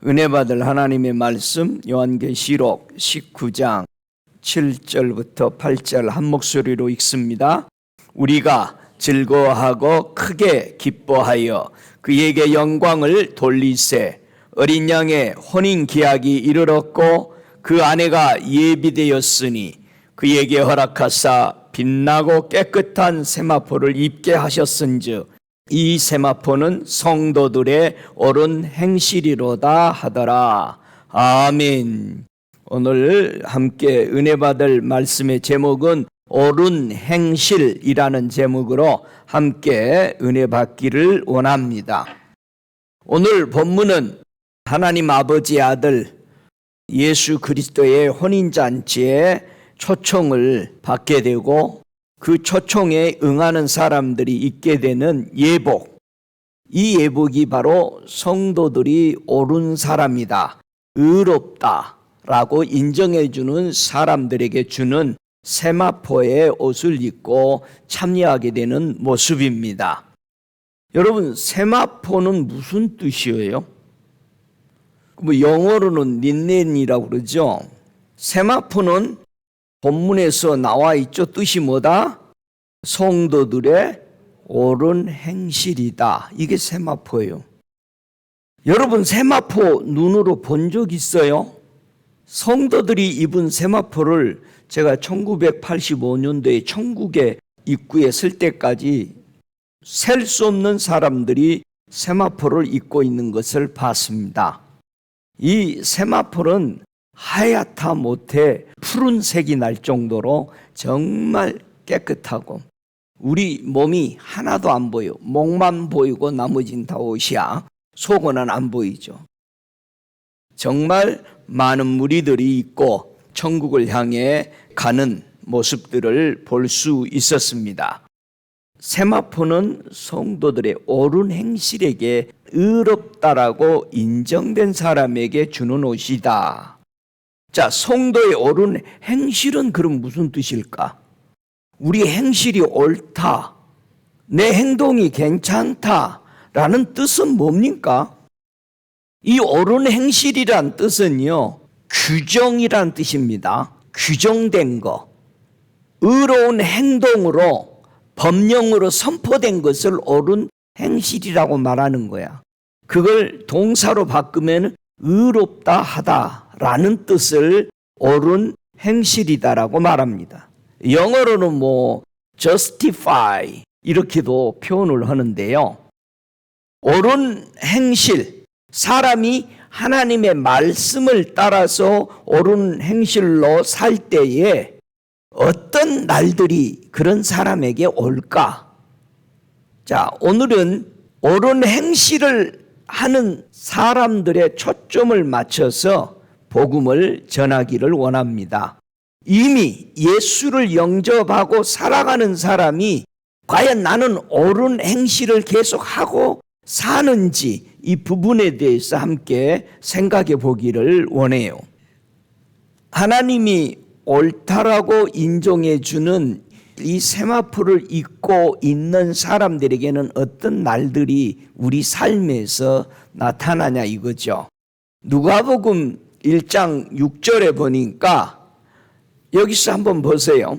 은혜 받을 하나님의 말씀 요한계시록 19장 7절부터 8절 한 목소리로 읽습니다. 우리가 즐거워하고 크게 기뻐하여 그에게 영광을 돌리세. 어린 양의 혼인 기약이 이르렀고 그 아내가 예비되었으니 그에게 허락하사 빛나고 깨끗한 세마포를 입게 하셨은즉 이 세마포는 성도들의 옳은 행실이로다 하더라. 아멘. 오늘 함께 은혜 받을 말씀의 제목은 옳은 행실이라는 제목으로 함께 은혜 받기를 원합니다. 오늘 본문은 하나님 아버지의 아들 예수 그리스도의 혼인잔치에 초청을 받게 되고 그 초청에 응하는 사람들이 있게 되는 예복, 이 예복이 바로 성도들이 옳은 사람이다, 의롭다 라고 인정해 주는 사람들에게 주는 세마포의 옷을 입고 참여하게 되는 모습입니다. 여러분, 세마포는 무슨 뜻이에요? 영어로는 린넨이라고 그러죠. 세마포는 본문에서 나와 있죠. 뜻이 뭐다? 성도들의 옳은 행실이다. 이게 세마포예요. 여러분, 세마포 눈으로 본 적 있어요? 성도들이 입은 세마포를 제가 1985년도에 천국의 입구에 설 때까지 셀 수 없는 사람들이 세마포를 입고 있는 것을 봤습니다. 이 세마포는 하얗다 못해 푸른색이 날 정도로 정말 깨끗하고 우리 몸이 하나도 안 보여. 목만 보이고 나머지는 다 옷이야. 속은 안 보이죠. 정말 많은 무리들이 있고 천국을 향해 가는 모습들을 볼 수 있었습니다. 세마포는 성도들의 옳은 행실에게 의롭다라고 인정된 사람에게 주는 옷이다. 자, 성도의 옳은 행실은 그럼 무슨 뜻일까? 우리 행실이 옳다, 내 행동이 괜찮다라는 뜻은 뭡니까? 이 옳은 행실이란 뜻은요, 규정이란 뜻입니다. 규정된 거, 의로운 행동으로 법령으로 선포된 것을 옳은 행실이라고 말하는 거야. 그걸 동사로 바꾸면 의롭다 하다라는 뜻을 옳은 행실이다라고 말합니다. 영어로는 justify 이렇게도 표현을 하는데요. 옳은 행실, 사람이 하나님의 말씀을 따라서 옳은 행실로 살 때에 어떤 날들이 그런 사람에게 올까? 자, 오늘은 옳은 행실을 하는 사람들의 초점을 맞춰서 복음을 전하기를 원합니다. 이미 예수를 영접하고 살아가는 사람이 과연 나는 옳은 행실을 계속하고 사는지 이 부분에 대해서 함께 생각해 보기를 원해요. 하나님이 옳다라고 인정해 주는 이 세마포를 입고 있는 사람들에게는 어떤 날들이 우리 삶에서 나타나냐 이거죠. 누가복음 1장 6절에 보니까 여기서 한번 보세요.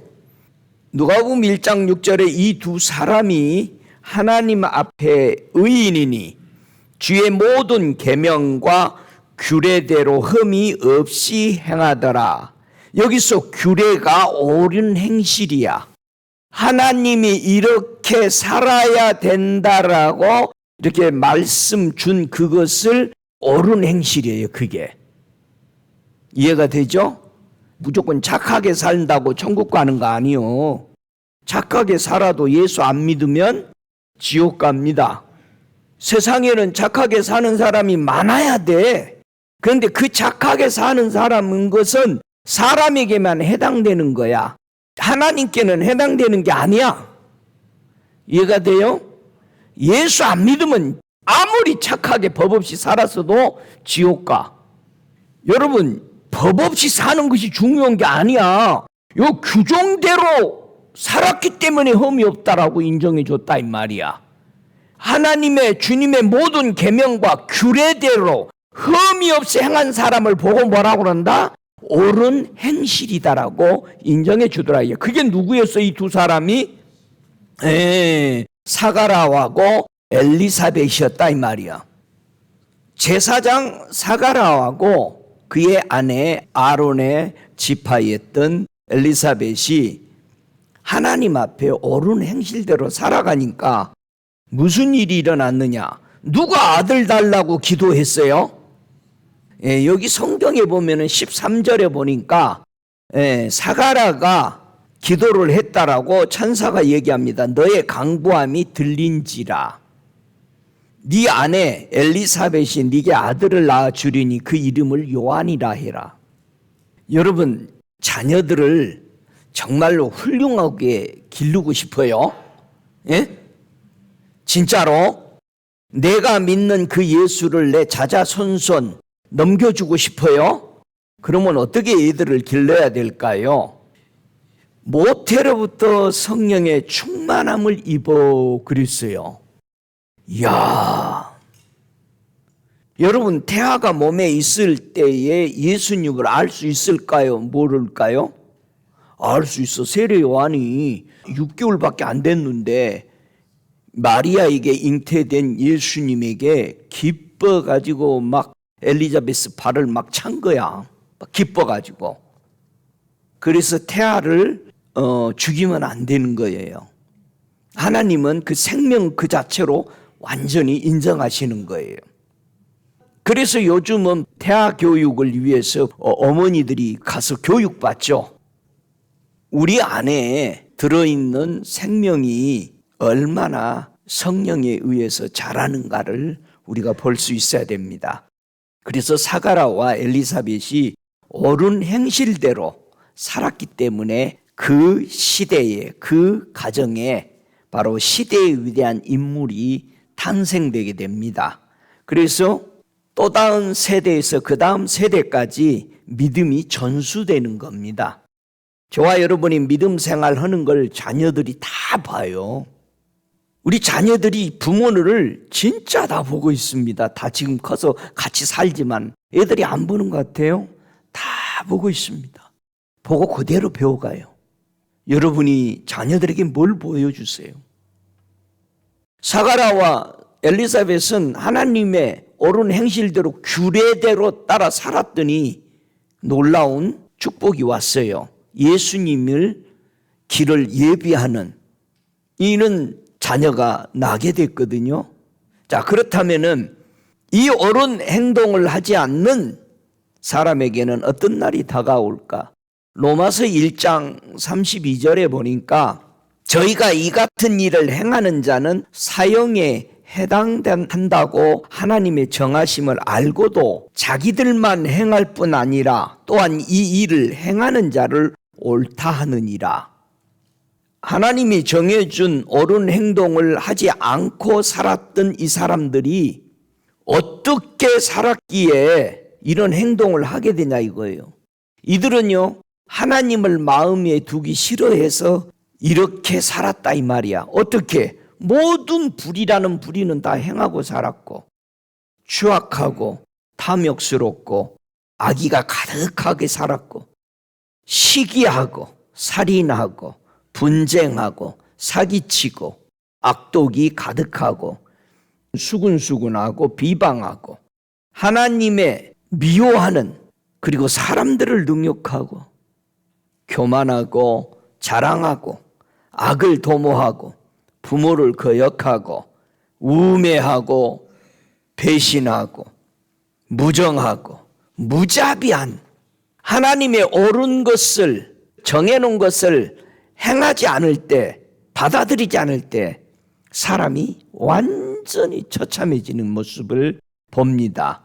누가복음 1장 6절에 이 두 사람이 하나님 앞에 의인이니 주의 모든 계명과 규례대로 흠이 없이 행하더라. 여기서 규례가 옳은 행실이야. 하나님이 이렇게 살아야 된다라고 이렇게 말씀 준 그것을 옳은 행실이에요. 그게 이해가 되죠? 무조건 착하게 산다고 천국 가는 거 아니요. 착하게 살아도 예수 안 믿으면 지옥 갑니다. 세상에는 착하게 사는 사람이 많아야 돼. 그런데 그 착하게 사는 사람인 것은 사람에게만 해당되는 거야. 하나님께는 해당되는 게 아니야. 이해가 돼요? 예수 안 믿으면 아무리 착하게 법 없이 살았어도 지옥 가. 여러분, 법 없이 사는 것이 중요한 게 아니야. 요 규정대로 살았기 때문에 흠이 없다라고 인정해 줬다 이 말이야. 하나님의 주님의 모든 계명과 규례대로 흠이 없이 행한 사람을 보고 뭐라고 그런다? 옳은 행실이다라고 인정해 주더라. 그게 누구였어? 이 두 사람이 사가라하고 엘리사벳이었다 이 말이야. 제사장 사가라하고 그의 아내 아론의 지파였던 엘리사벳이 하나님 앞에 옳은 행실대로 살아가니까 무슨 일이 일어났느냐? 누가 아들 달라고 기도했어요? 여기 성경에 보면은 13절에 보니까 사가라가 기도를 했다라고 천사가 얘기합니다. 너의 강구함이 들린지라. 네 아내 엘리사벳이 네게 아들을 낳아 주리니 그 이름을 요한이라 해라. 여러분, 자녀들을 정말로 훌륭하게 기르고 싶어요? 예? 진짜로? 내가 믿는 그 예수를 내 자자손손 넘겨주고 싶어요? 그러면 어떻게 얘들을 길러야 될까요? 모태로부터 성령의 충만함을 입어 그랬어요. 이야, 여러분, 태아가 몸에 있을 때에 예수님을 알 수 있을까요? 모를까요? 알 수 있어. 세례 요한이 6개월밖에 안 됐는데 마리아에게 잉태된 예수님에게 기뻐가지고 막 엘리자베스 발을 막 찬 거야. 막 기뻐가지고. 그래서 태아를 죽이면 안 되는 거예요. 하나님은 그 생명 그 자체로 완전히 인정하시는 거예요. 그래서 요즘은 태아 교육을 위해서 어머니들이 가서 교육받죠. 우리 안에 들어있는 생명이 얼마나 성령에 의해서 자라는가를 우리가 볼 수 있어야 됩니다. 그래서 사가라와 엘리사벳이 옳은 행실대로 살았기 때문에 그 시대에, 그 가정에 바로 시대의 위대한 인물이 탄생되게 됩니다. 그래서 또 다음 세대에서 그 다음 세대까지 믿음이 전수되는 겁니다. 저와 여러분이 믿음 생활하는 걸 자녀들이 다 봐요. 우리 자녀들이 부모를 진짜 다 보고 있습니다. 다 지금 커서 같이 살지만 애들이 안 보는 것 같아요. 다 보고 있습니다. 보고 그대로 배워가요. 여러분이 자녀들에게 뭘 보여주세요? 사가라와 엘리사벳은 하나님의 옳은 행실대로 규례대로 따라 살았더니 놀라운 축복이 왔어요. 예수님을 길을 예비하는 이는 자녀가 나게 됐거든요. 자, 그렇다면은 이 옳은 행동을 하지 않는 사람에게는 어떤 날이 다가올까? 로마서 1장 32절에 보니까 저희가 이 같은 일을 행하는 자는 사형에 해당한다고 하나님의 정하심을 알고도 자기들만 행할 뿐 아니라 또한 이 일을 행하는 자를 옳다 하느니라. 하나님이 정해준 옳은 행동을 하지 않고 살았던 이 사람들이 어떻게 살았기에 이런 행동을 하게 되냐 이거예요. 이들은요, 하나님을 마음에 두기 싫어해서 이렇게 살았다 이 말이야. 어떻게? 모든 불의라는 불의는 다 행하고 살았고 추악하고 탐욕스럽고 악의가 가득하게 살았고 시기하고 살인하고 분쟁하고 사기치고 악독이 가득하고 수군수군하고 비방하고 하나님의 미워하는 그리고 사람들을 능욕하고 교만하고 자랑하고 악을 도모하고 부모를 거역하고 우매하고 배신하고 무정하고 무자비한 하나님의 옳은 것을 정해놓은 것을 행하지 않을 때, 받아들이지 않을 때 사람이 완전히 처참해지는 모습을 봅니다.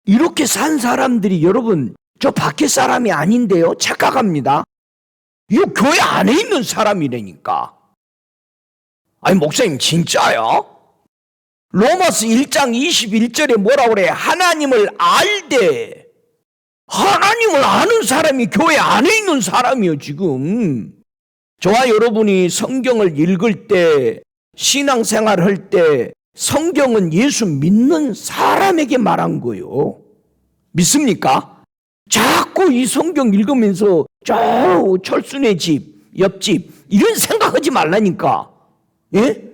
이렇게 산 사람들이 여러분 저 밖에 사람이 아닌데요, 착각합니다. 이거 교회 안에 있는 사람이라니까. 아니 목사님 진짜요? 로마서 1장 21절에 뭐라고 그래? 하나님을 알되. 하나님을 아는 사람이 교회 안에 있는 사람이요 지금. 저와 여러분이 성경을 읽을 때 신앙생활 할 때 성경은 예수 믿는 사람에게 말한 거예요. 믿습니까? 자꾸 이 성경 읽으면서 저 철순의 집, 옆집 이런 생각하지 말라니까. 예?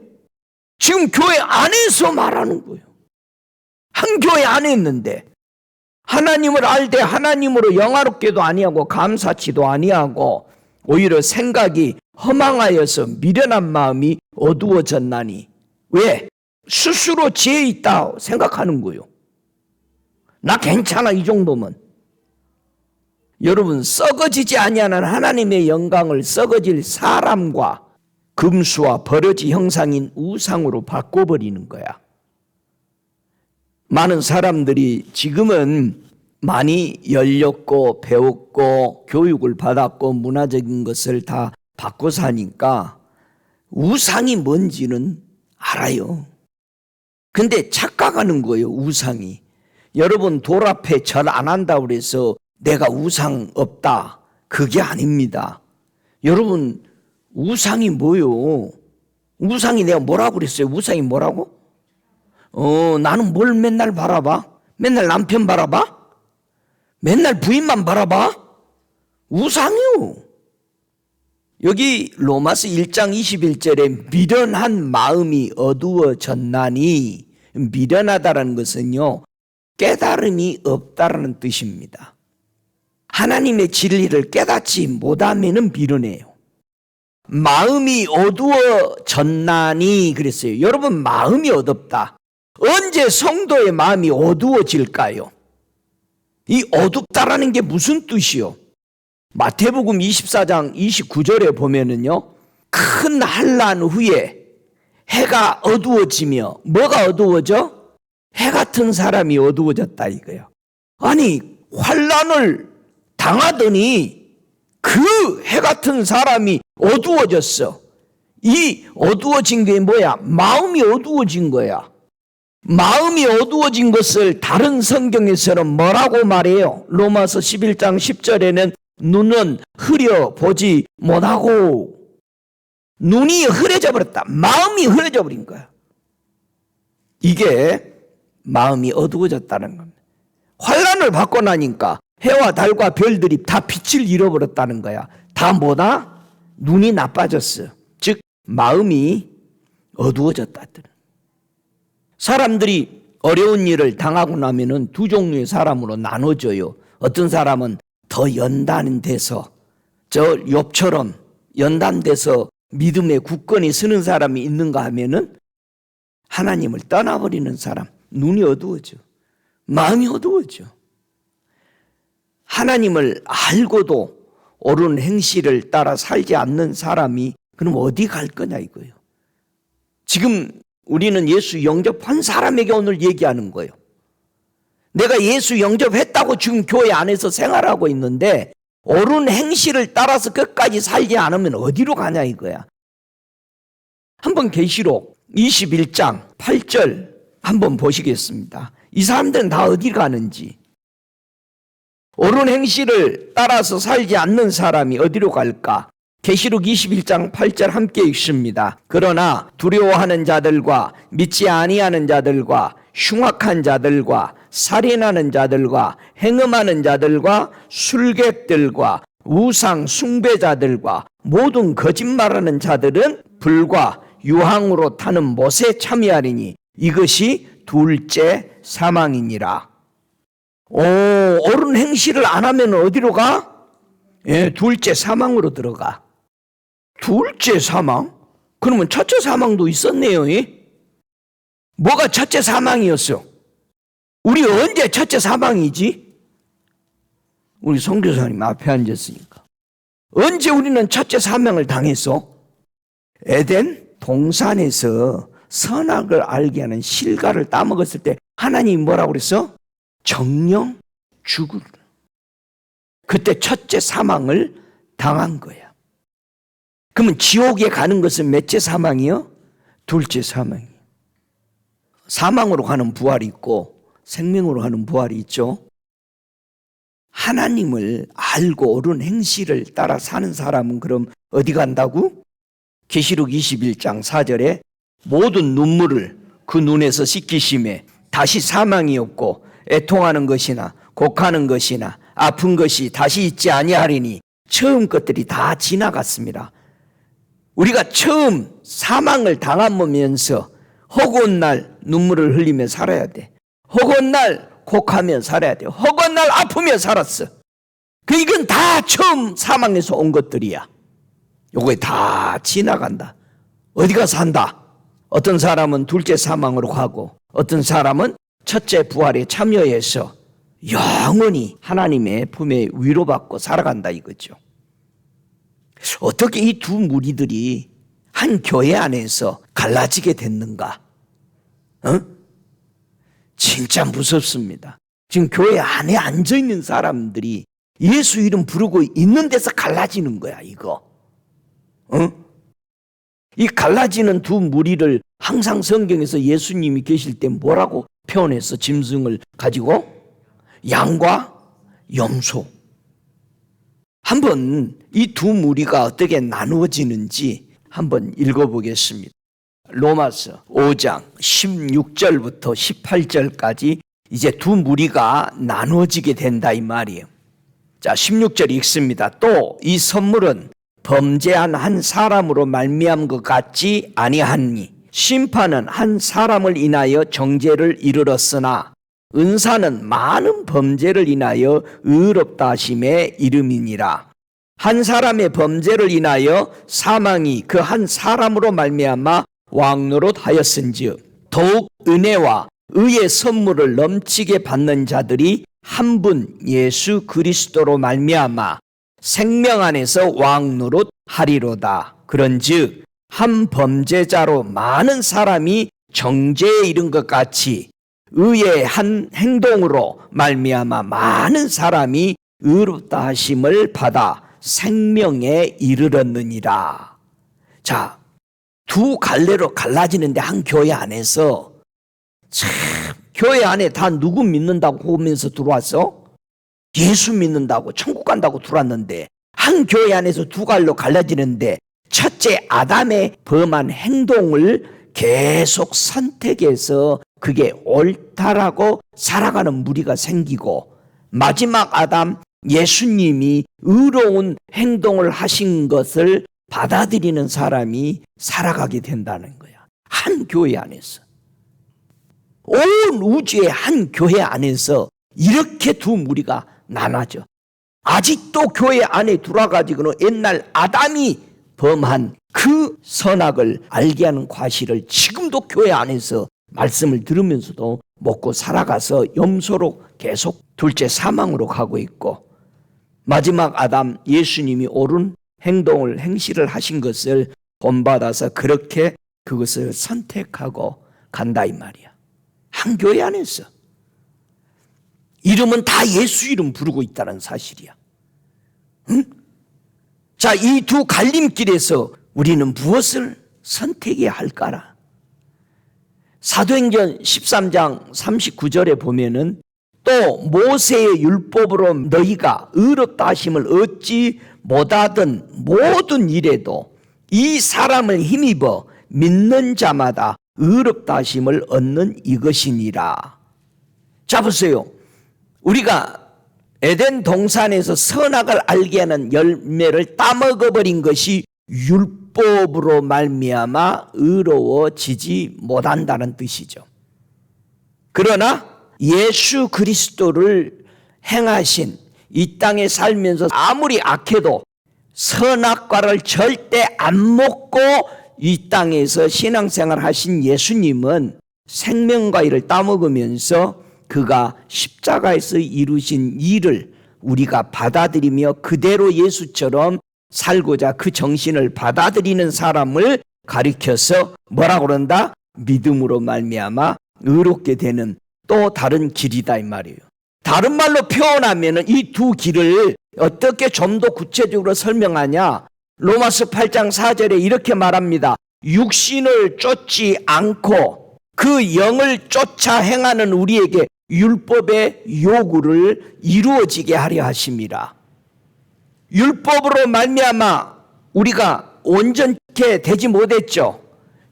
지금 교회 안에서 말하는 거예요. 한 교회 안에 있는데 하나님을 알되 하나님으로 영화롭게도 아니하고 감사치도 아니하고 오히려 생각이 허망하여서 미련한 마음이 어두워졌나니. 왜? 스스로 지혜 있다 생각하는 거예요. 나 괜찮아 이 정도면. 여러분, 썩어지지 아니하는 하나님의 영광을 썩어질 사람과 금수와 버러지 형상인 우상으로 바꿔버리는 거야. 많은 사람들이 지금은 많이 열렸고 배웠고 교육을 받았고 문화적인 것을 다 받고 사니까 우상이 뭔지는 알아요. 근데 착각하는 거예요, 우상이. 여러분, 돌 앞에 절 안 한다고 해서 내가 우상 없다. 그게 아닙니다. 여러분, 우상이 뭐요? 우상이 내가 뭐라고 그랬어요? 우상이 뭐라고? 나는 뭘 맨날 바라봐? 맨날 남편 바라봐? 맨날 부인만 바라봐? 우상이요. 여기 로마서 1장 21절에 미련한 마음이 어두워졌나니, 미련하다라는 것은요, 깨달음이 없다라는 뜻입니다. 하나님의 진리를 깨닫지 못하면 미련해요. 마음이 어두워졌나니 그랬어요. 여러분, 마음이 어둡다. 언제 성도의 마음이 어두워질까요? 이 어둡다라는 게 무슨 뜻이요? 마태복음 24장 29절에 보면은요, 큰 환난 후에 해가 어두워지며, 뭐가 어두워져? 해 같은 사람이 어두워졌다 이거예요. 아니, 환난을 당하더니 그 해 같은 사람이 어두워졌어. 이 어두워진 게 뭐야? 마음이 어두워진 거야. 마음이 어두워진 것을 다른 성경에서는 뭐라고 말해요? 로마서 11장 10절에는 눈은 흐려 보지 못하고, 눈이 흐려져 버렸다. 마음이 흐려져 버린 거야. 이게 마음이 어두워졌다는 겁니다. 환난을 받고 나니까 해와 달과 별들이 다 빛을 잃어버렸다는 거야. 다 뭐다? 눈이 나빠졌어. 즉 마음이 어두워졌다. 사람들이 어려운 일을 당하고 나면은 두 종류의 사람으로 나눠져요. 어떤 사람은 더 연단돼서, 저 욥처럼 연단돼서 믿음의 굳건히 서는 사람이 있는가 하면은 하나님을 떠나버리는 사람, 눈이 어두워져. 마음이 어두워져. 하나님을 알고도 옳은 행실을 따라 살지 않는 사람이 그럼 어디 갈 거냐 이거예요. 지금 우리는 예수 영접한 사람에게 오늘 얘기하는 거예요. 내가 예수 영접했다고 지금 교회 안에서 생활하고 있는데 옳은 행실을 따라서 끝까지 살지 않으면 어디로 가냐 이거야. 한번 계시록 21장 8절 한번 보시겠습니다. 이 사람들은 다 어디 가는지. 옳은 행실을 따라서 살지 않는 사람이 어디로 갈까? 계시록 21장 8절 함께 읽습니다. 그러나 두려워하는 자들과 믿지 아니하는 자들과 흉악한 자들과 살인하는 자들과 행음하는 자들과 술객들과 우상 숭배자들과 모든 거짓말하는 자들은 불과 유황으로 타는 못에 참여하리니 이것이 둘째 사망이니라. 옳은 행실을 안 하면 어디로 가? 둘째 사망으로 들어가. 둘째 사망? 그러면 첫째 사망도 있었네요. 뭐가 첫째 사망이었어? 우리 언제 첫째 사망이지? 우리 선교사님 앞에 앉았으니까. 언제 우리는 첫째 사망을 당했어? 에덴 동산에서 선악을 알게 하는 실과를 따먹었을 때 하나님이 뭐라고 그랬어? 정령 죽으라. 그때 첫째 사망을 당한 거야. 그러면 지옥에 가는 것은 몇째 사망이요? 둘째 사망이요. 사망으로 가는 부활이 있고 생명으로 가는 부활이 있죠. 하나님을 알고 옳은 행실을 따라 사는 사람은 그럼 어디 간다고? 계시록 21장 4절에 모든 눈물을 그 눈에서 씻기심에 다시 사망이었고 애통하는 것이나 곡하는 것이나 아픈 것이 다시 있지 아니하리니 처음 것들이 다 지나갔습니다. 우리가 처음 사망을 당하면서 허구한 날 눈물을 흘리며 살아야 돼. 허구한 날 곡하며 살아야 돼. 허구한 날 아프며 살았어. 이건 다 처음 사망에서 온 것들이야. 요거에 다 지나간다. 어디가 산다? 어떤 사람은 둘째 사망으로 가고 어떤 사람은 첫째 부활에 참여해서 영원히 하나님의 품에 위로받고 살아간다 이거죠. 어떻게 이 두 무리들이 한 교회 안에서 갈라지게 됐는가? 진짜 무섭습니다. 지금 교회 안에 앉아있는 사람들이 예수 이름 부르고 있는 데서 갈라지는 거야 이거. 이 갈라지는 두 무리를 항상 성경에서 예수님이 계실 때 뭐라고 표현해서 짐승을 가지고? 양과 염소. 한번 이 두 무리가 어떻게 나누어지는지 한번 읽어보겠습니다. 로마서 5장 16절부터 18절까지 이제 두 무리가 나누어지게 된다 이 말이에요. 자, 16절 읽습니다. 또 이 선물은 범죄한 한 사람으로 말미암은 것 같지 아니하니 심판은 한 사람을 인하여 정죄를 이르렀으나 은사는 많은 범죄를 인하여 의롭다 하심의 이름이니라. 한 사람의 범죄를 인하여 사망이 그 한 사람으로 말미암아 왕노릇하였은즉 더욱 은혜와 의의 선물을 넘치게 받는 자들이 한 분 예수 그리스도로 말미암아 생명 안에서 왕노릇하리로다. 그런즉 한 범죄자로 많은 사람이 정죄에 이른 것 같이 의의 한 행동으로 말미암아 많은 사람이 의롭다 하심을 받아 생명에 이르렀느니라. 자, 두 갈래로 갈라지는데 한 교회 안에서 참 교회 안에 다 누구 믿는다고 하면서 들어왔어? 예수 믿는다고 천국 간다고 들어왔는데 한 교회 안에서 두 갈로 갈라지는데 첫째 아담의 범한 행동을 계속 선택해서 그게 옳다라고 살아가는 무리가 생기고 마지막 아담 예수님이 의로운 행동을 하신 것을 받아들이는 사람이 살아가게 된다는 거야. 한 교회 안에서. 온 우주의 한 교회 안에서 이렇게 두 무리가 나눠져. 아직도 교회 안에 들어와가지고는 옛날 아담이 범한 그 선악을 알게 하는 과실을 지금도 교회 안에서 말씀을 들으면서도 먹고 살아가서 염소로 계속 둘째 사망으로 가고 있고 마지막 아담 예수님이 옳은 행동을 행실을 하신 것을 본받아서 그렇게 그것을 선택하고 간다 이 말이야. 한 교회 안에서 이름은 다 예수 이름 부르고 있다는 사실이야. 응? 자, 이 두 갈림길에서 우리는 무엇을 선택해야 할까라? 사도행전 13장 39절에 보면은 또 모세의 율법으로 너희가 의롭다 하심을 얻지 못하던 모든 일에도 이 사람을 힘입어 믿는 자마다 의롭다 하심을 얻는 이것이니라. 자, 보세요. 우리가 에덴 동산에서 선악을 알게 하는 열매를 따먹어버린 것이 율법으로 말미암아 의로워지지 못한다는 뜻이죠. 그러나 예수 그리스도를 행하신 이 땅에 살면서 아무리 악해도 선악과를 절대 안 먹고 이 땅에서 신앙생활 하신 예수님은 생명과일을 따먹으면서 그가 십자가에서 이루신 일을 우리가 받아들이며 그대로 예수처럼 살고자 그 정신을 받아들이는 사람을 가리켜서 뭐라고 그런다? 믿음으로 말미암아 의롭게 되는 또 다른 길이다 이 말이에요. 다른 말로 표현하면 이 두 길을 어떻게 좀 더 구체적으로 설명하냐? 로마서 8장 4절에 이렇게 말합니다. 육신을 쫓지 않고 그 영을 쫓아 행하는 우리에게 율법의 요구를 이루어지게 하려 하심이라. 율법으로 말미암아 우리가 온전케 되지 못했죠.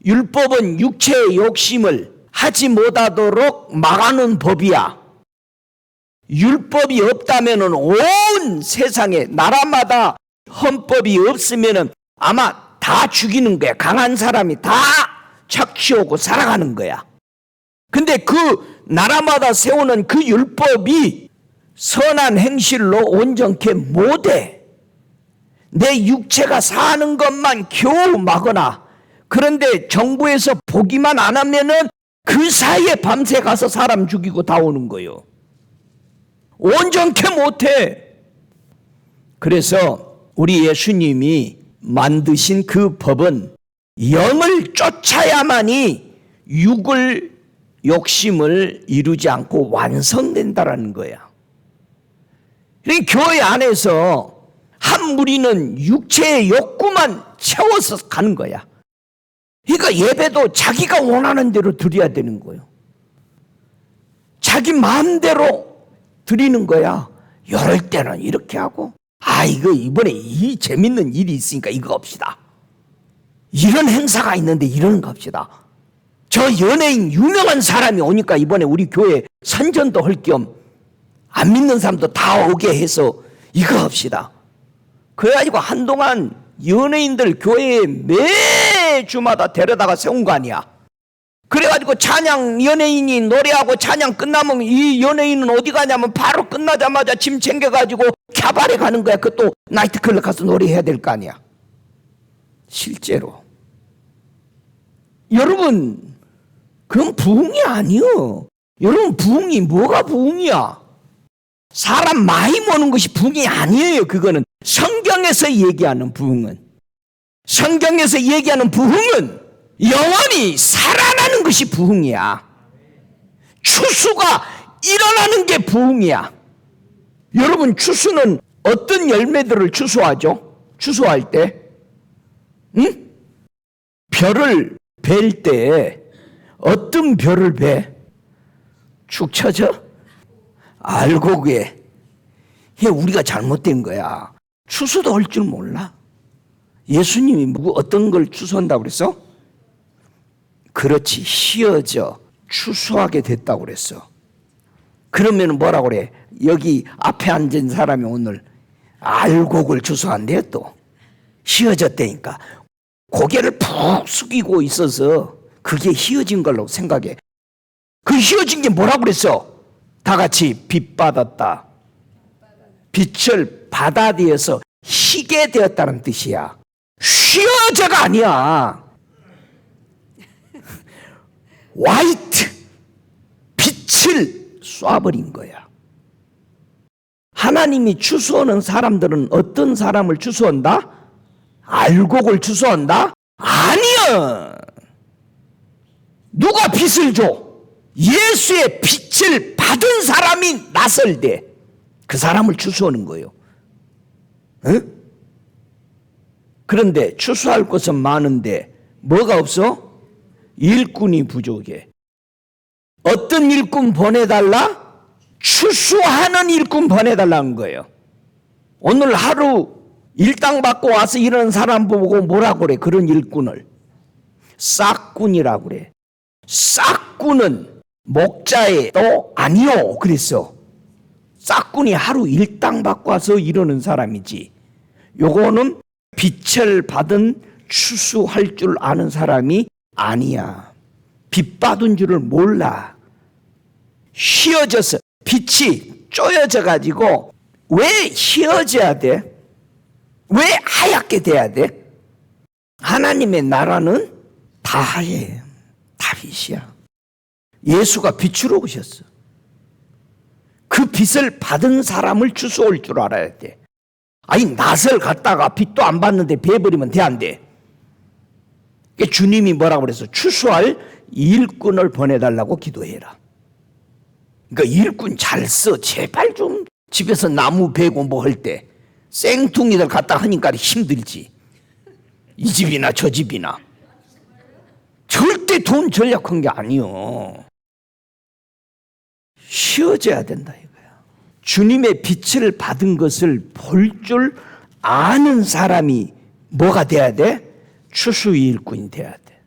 율법은 육체의 욕심을 하지 못하도록 막아놓은 법이야. 율법이 없다면은 온 세상에 나라마다 헌법이 없으면은 아마 다 죽이는 거야. 강한 사람이 다 착취하고 살아가는 거야. 근데 그 나라마다 세우는 그 율법이 선한 행실로 온전케 못해. 내 육체가 사는 것만 겨우 막거나, 그런데 정부에서 보기만 안 하면은 그 사이에 밤새 가서 사람 죽이고 다 오는 거요. 온전케 못해. 그래서 우리 예수님이 만드신 그 법은 영을 쫓아야만이 육을 욕심을 이루지 않고 완성된다라는 거야. 그러니까 교회 안에서 한 무리는 육체의 욕구만 채워서 가는 거야. 그러니까 예배도 자기가 원하는 대로 드려야 되는 거예요. 자기 마음대로 드리는 거야. 이럴 때는 이렇게 하고, 이거 이번에 이 재밌는 일이 있으니까 이거 합시다. 이런 행사가 있는데 이런 거 합시다. 저 연예인 유명한 사람이 오니까 이번에 우리 교회 선전도 할 겸 안 믿는 사람도 다 오게 해서 이거 합시다. 그래가지고 한동안 연예인들 교회에 매주마다 데려다가 세운 거 아니야. 그래가지고 찬양 연예인이 노래하고 찬양 끝나면 이 연예인은 어디 가냐면 바로 끝나자마자 짐 챙겨가지고 캬바레 가는 거야. 그것도 나이트클럽 가서 노래해야 될 거 아니야. 실제로 여러분, 그건 부흥이 아니요. 여러분, 부흥이 뭐가 부흥이야? 사람 많이 모는 것이 부흥이 아니에요. 그거는 성경에서 얘기하는 부흥은, 성경에서 얘기하는 부흥은 영원히 살아나는 것이 부흥이야. 추수가 일어나는 게 부흥이야. 여러분, 추수는 어떤 열매들을 추수하죠? 추수할 때, 응? 별을 벨 때 어떤 별을 배? 축 처져? 알고 그게 우리가 잘못된 거야. 추수도 할 줄 몰라. 예수님이 어떤 걸 추수한다고 그랬어? 그렇지, 휘어져 추수하게 됐다고 그랬어. 그러면 뭐라고 그래? 여기 앞에 앉은 사람이 오늘 알곡을 추수한대요. 또 휘어졌다니까. 고개를 푹 숙이고 있어서 그게 휘어진 걸로 생각해. 그 휘어진 게 뭐라고 그랬어? 다 같이 빛 받았다. 빛을 받아들여서 희게 되었다는 뜻이야. 휘어져가 아니야. 화이트, 빛을 쏴버린 거야. 하나님이 추수하는 사람들은 어떤 사람을 추수한다? 알곡을 추수한다? 아니야. 누가 빛을 줘? 예수의 빛을 받은 사람이 나설 때 그 사람을 추수하는 거예요. 응? 그런데 추수할 것은 많은데 뭐가 없어? 일꾼이 부족해. 어떤 일꾼 보내달라? 추수하는 일꾼 보내달라는 거예요. 오늘 하루 일당 받고 와서 이런 사람 보고 뭐라고 그래? 그런 일꾼을 싹꾼이라고 그래. 싹꾼은 목자의 또 아니요 그랬어. 싹꾼이 하루 일당 받고 와서 이러는 사람이지. 요거는 빛을 받은 추수할 줄 아는 사람이 아니야. 빛 받은 줄을 몰라. 휘어져서 빛이 쪼여져 가지고 왜 휘어져야 돼? 왜 하얗게 돼야 돼? 하나님의 나라는 다 하얘. 다 빛이야. 예수가 빛으로 오셨어. 그 빛을 받은 사람을 추수할 줄 알아야 돼. 낫을 갖다가 빛도 안 받는데 베어버리면 돼, 안 돼? 주님이 뭐라고 그랬어? 추수할 일꾼을 보내달라고 기도해라. 그러니까 일꾼 잘 써. 제발 좀 집에서 나무 베고 뭐 할 때 생뚱이들 갖다 하니까 힘들지. 이 집이나 저 집이나. 절대 돈 절약한 게 아니요. 쉬어져야 된다 이거야. 주님의 빛을 받은 것을 볼 줄 아는 사람이 뭐가 돼야 돼? 추수의 일꾼이 돼야 돼.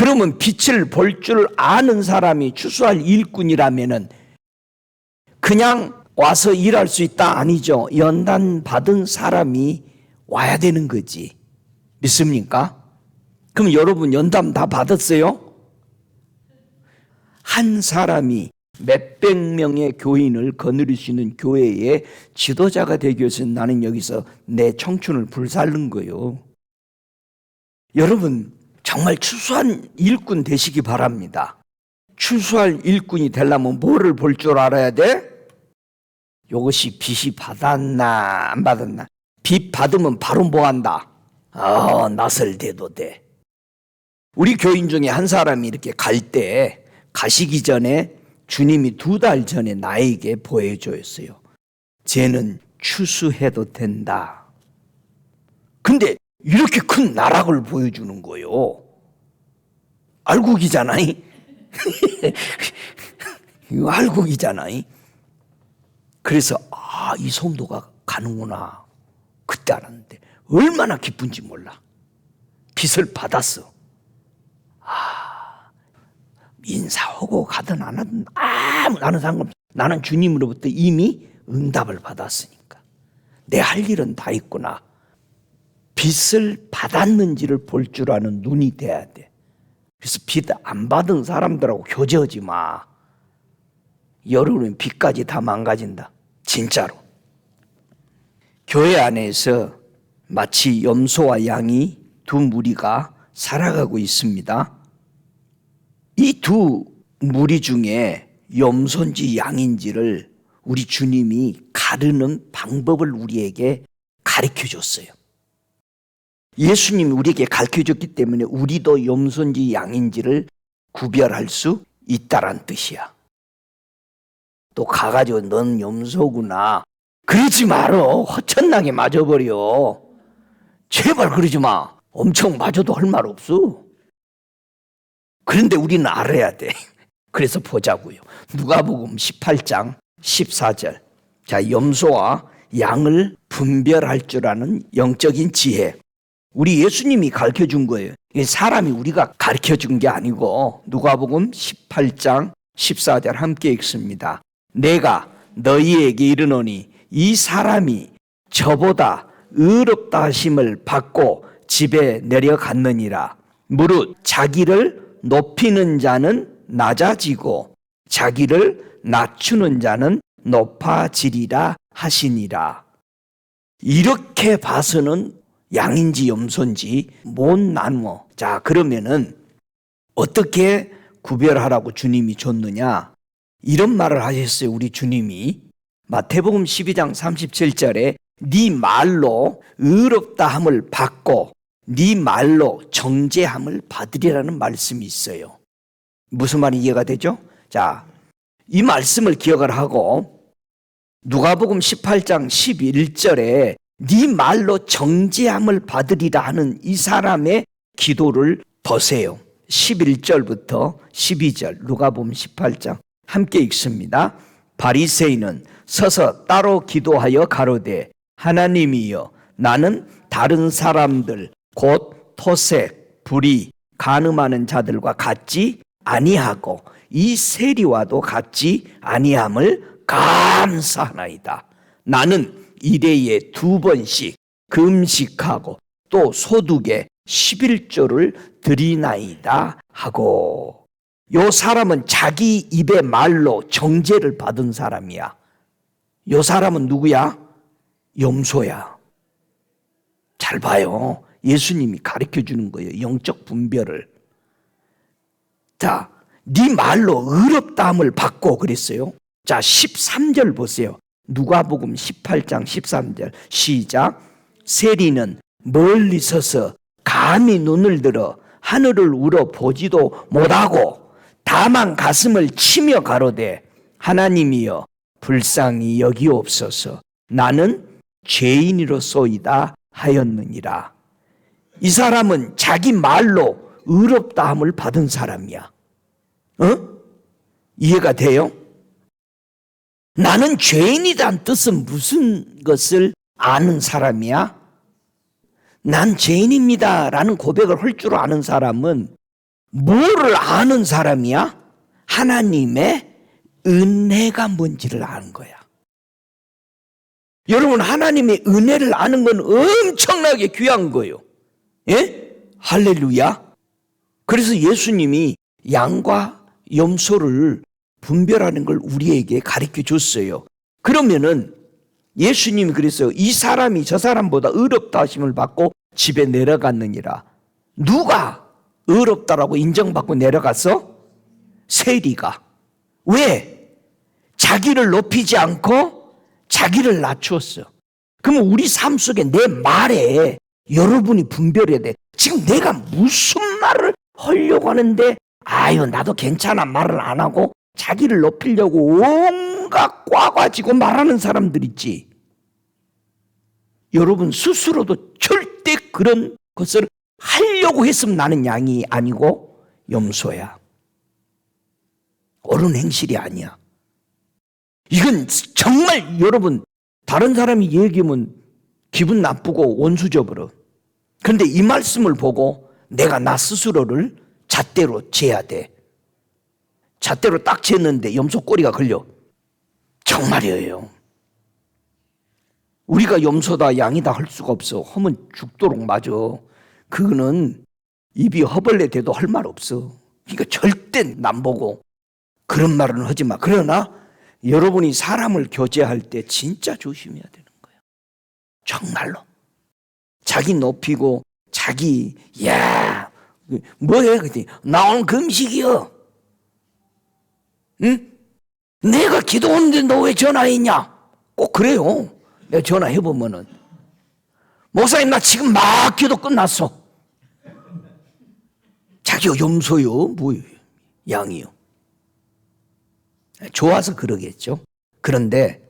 그러면 빛을 볼 줄 아는 사람이 추수할 일꾼이라면은 그냥 와서 일할 수 있다? 아니죠. 연단 받은 사람이 와야 되는 거지. 믿습니까? 그럼 여러분 연단 다 받았어요? 한 사람이 몇백 명의 교인을 거느리시는 교회의 지도자가 되기 위해서 나는 여기서 내 청춘을 불살른 거예요. 여러분 정말 추수한 일꾼 되시기 바랍니다. 추수할 일꾼이 되려면 뭐를 볼 줄 알아야 돼? 이것이 빚이 받았나 안 받았나. 빚 받으면 바로 뭐 한다? 낯을 대도 돼. 우리 교인 중에 한 사람이 이렇게 갈 때 가시기 전에 주님이 2달 전에 나에게 보여줬어요. 쟤는 추수해도 된다. 근데 이렇게 큰 나락을 보여주는 거예요. 알곡이잖아요. 이거 알곡이잖아요. 그래서 이 성도가 가는구나. 그때 알았는데 얼마나 기쁜지 몰라. 빚을 받았어. 인사하고 가든 안 하든 나는 상관없어. 나는 주님으로부터 이미 응답을 받았으니까 내 할 일은 다 있구나. 빚을 받았는지를 볼 줄 아는 눈이 돼야 돼. 그래서 빚 안 받은 사람들하고 교제하지 마. 여러분 빚까지 다 망가진다. 진짜로. 교회 안에서 마치 염소와 양이 두 무리가 살아가고 있습니다. 이 두 무리 중에 염소인지 양인지를 우리 주님이 가르는 방법을 우리에게 가르쳐 줬어요. 예수님이 우리에게 가르쳐 줬기 때문에 우리도 염소인지 양인지를 구별할 수 있다란 뜻이야. 또 가가지고 넌 염소구나 그러지 말어. 허천나게 맞아버려. 제발 그러지 마. 엄청 맞아도 할 말 없어. 그런데 우리는 알아야 돼. 그래서 보자고요. 누가복음 18장 14절. 자, 염소와 양을 분별할 줄 아는 영적인 지혜. 우리 예수님이 가르쳐준 거예요. 사람이 우리가 가르쳐준 게 아니고 누가복음 18장 14절 함께 읽습니다. 내가 너희에게 이르노니 이 사람이 저보다 의롭다 하심을 받고 집에 내려갔느니라. 무릇 자기를 높이는 자는 낮아지고 자기를 낮추는 자는 높아지리라 하시니라. 이렇게 봐서는 양인지 염소인지 못 나누어. 자, 그러면은 어떻게 구별하라고 주님이 줬느냐? 이런 말을 하셨어요. 우리 주님이 마태복음 12장 37절에 네 말로 의롭다함을 받고 네 말로 정죄함을 받으리라는 말씀이 있어요. 무슨 말이 이해가 되죠? 자, 이 말씀을 기억을 하고 누가복음 18장 11절에 네 말로 정죄함을 받으리라 하는 이 사람의 기도를 보세요. 11절부터 12절 누가복음 18장 함께 읽습니다. 바리새인은 서서 따로 기도하여 가로되 하나님이여 나는 다른 사람들 곧 토색, 불의, 간음하는 자들과 같지 아니하고 이 세리와도 같지 아니함을 감사하나이다. 나는 일해에 2번씩 금식하고 또 소득에 11조를 드리나이다 하고. 요 사람은 자기 입의 말로 정죄를 받은 사람이야. 요 사람은 누구야? 염소야. 잘 봐요. 예수님이 가르쳐 주는 거예요. 영적 분별을. 자, 네 말로 의롭다함을 받고 그랬어요. 자, 13절 보세요. 누가복음 18장 13절 시작. 세리는 멀리 서서 감히 눈을 들어 하늘을 우러 보지도 못하고 다만 가슴을 치며 가로되 하나님이여 불쌍히 여기옵소서 나는 죄인이로소이다 하였느니라. 이 사람은 자기 말로 의롭다함을 받은 사람이야. 이해가 돼요? 나는 죄인이란 뜻은 무슨 것을 아는 사람이야? 난 죄인입니다 라는 고백을 할 줄 아는 사람은 뭐를 아는 사람이야? 하나님의 은혜가 뭔지를 아는 거야. 여러분, 하나님의 은혜를 아는 건 엄청나게 귀한 거예요. 예? 할렐루야. 그래서 예수님이 양과 염소를 분별하는 걸 우리에게 가르쳐 줬어요. 그러면은 예수님이 그랬어요. 이 사람이 저 사람보다 의롭다 하심을 받고 집에 내려갔느니라. 누가 의롭다라고 인정받고 내려갔어? 세리가. 왜? 자기를 높이지 않고 자기를 낮추었어. 그러면 우리 삶 속에 내 말에 여러분이 분별해야 돼. 지금 내가 무슨 말을 하려고 하는데 아유 나도 괜찮아 말을 안 하고 자기를 높이려고 온갖 꽈가지고 말하는 사람들 있지. 여러분 스스로도 절대 그런 것을 하려고 했으면 나는 양이 아니고 염소야. 옳은 행실이 아니야. 이건 정말 여러분 다른 사람이 얘기하면 기분 나쁘고 원수져버려. 그런데 이 말씀을 보고 내가 나 스스로를 잣대로 재야 돼. 잣대로 딱 쟀는데 염소 꼬리가 걸려. 정말이에요. 우리가 염소다 양이다 할 수가 없어. 하면 죽도록 맞아. 그거는 입이 허벌레 돼도 할 말 없어. 그러니까 절대 남 보고 그런 말은 하지 마. 그러나 여러분이 사람을 교제할 때 진짜 조심해야 되는 거예요. 정말로. 자기 높이고 자기 야 뭐해? 그랬더니 나 오늘 금식이요. 응? 내가 기도 오는데 너 왜 전화했냐? 꼭 그래요. 내가 전화해보면은 목사님 나 지금 막 기도 끝났어. 자기가 염소요? 뭐요? 양이요. 좋아서 그러겠죠. 그런데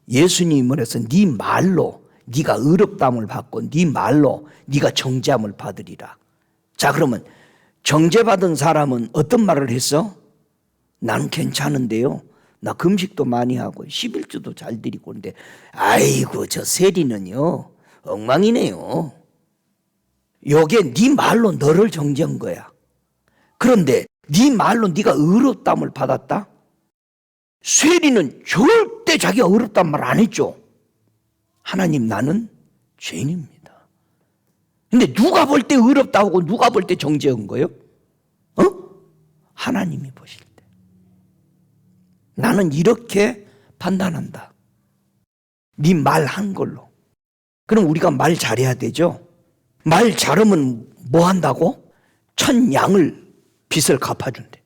예수님은 해서 네 말로 네가 의롭다함을 받고 네 말로 네가 정죄함을 받으리라. 자 그러면 정죄받은 사람은 어떤 말을 했어? 나는 괜찮은데요. 나 금식도 많이 하고 11주도 잘 드리고 그런데 아이고 저 세리는요 엉망이네요. 요게 네 말로 너를 정죄한 거야. 그런데 네 말로 네가 의롭다함을 받았다? 세리는 절대 자기가 의롭다는 말 안 했죠. 하나님 나는 죄인입니다. 근데 누가 볼 때 의롭다고 하고 누가 볼 때 정죄한 거예요? 하나님이 보실 때. 나는 이렇게 판단한다. 네 말 한 걸로. 그럼 우리가 말 잘해야 되죠. 말 잘하면 뭐 한다고? 1000양을 빚을 갚아준대.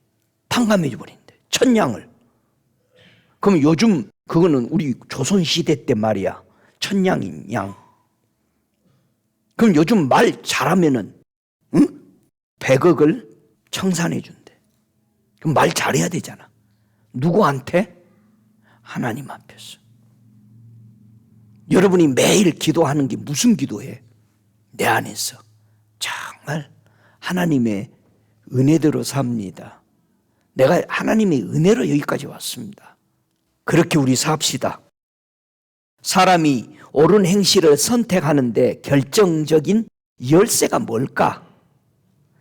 탕감해 버린대. 1000양을. 그럼 요즘 그거는 우리 조선시대 때 말이야. 1000양인 양. 그럼 요즘 말 잘하면은 100억을 청산해 준대. 그럼 말 잘해야 되잖아. 누구한테? 하나님 앞에서. 여러분이 매일 기도하는 게 무슨 기도해? 내 안에서 정말 하나님의 은혜대로 삽니다. 내가 하나님의 은혜로 여기까지 왔습니다. 그렇게 우리 삽시다. 사람이 옳은 행실을 선택하는데 결정적인 열쇠가 뭘까?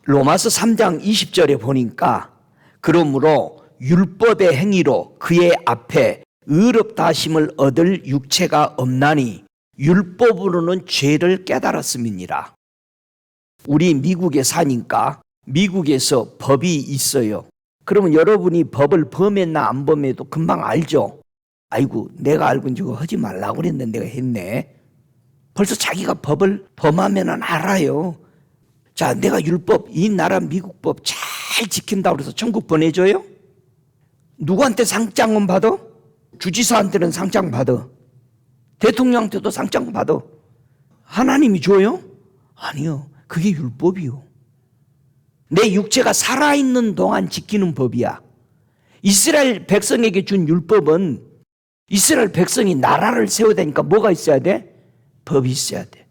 로마서 3장 20절에 보니까 그러므로 율법의 행위로 그의 앞에 의롭다 하심을 얻을 육체가 없나니 율법으로는 죄를 깨달았음이니라. 우리 미국에 사니까 미국에서 법이 있어요. 그러면 여러분이 법을 범했나 안 범해도 금방 알죠. 아이고 내가 알고 저거 하지 말라고 그랬는데 내가 했네. 벌써 자기가 법을 범하면 알아요. 자 내가 율법 이 나라 미국법 잘 지킨다고 해서 천국 보내줘요? 누구한테 상장은 받아? 주지사한테는 상장 받아. 대통령한테도 상장 받아. 하나님이 줘요? 아니요. 그게 율법이요. 내 육체가 살아있는 동안 지키는 법이야. 이스라엘 백성에게 준 율법은 이스라엘 백성이 나라를 세워야 되니까 뭐가 있어야 돼? 법이 있어야 돼.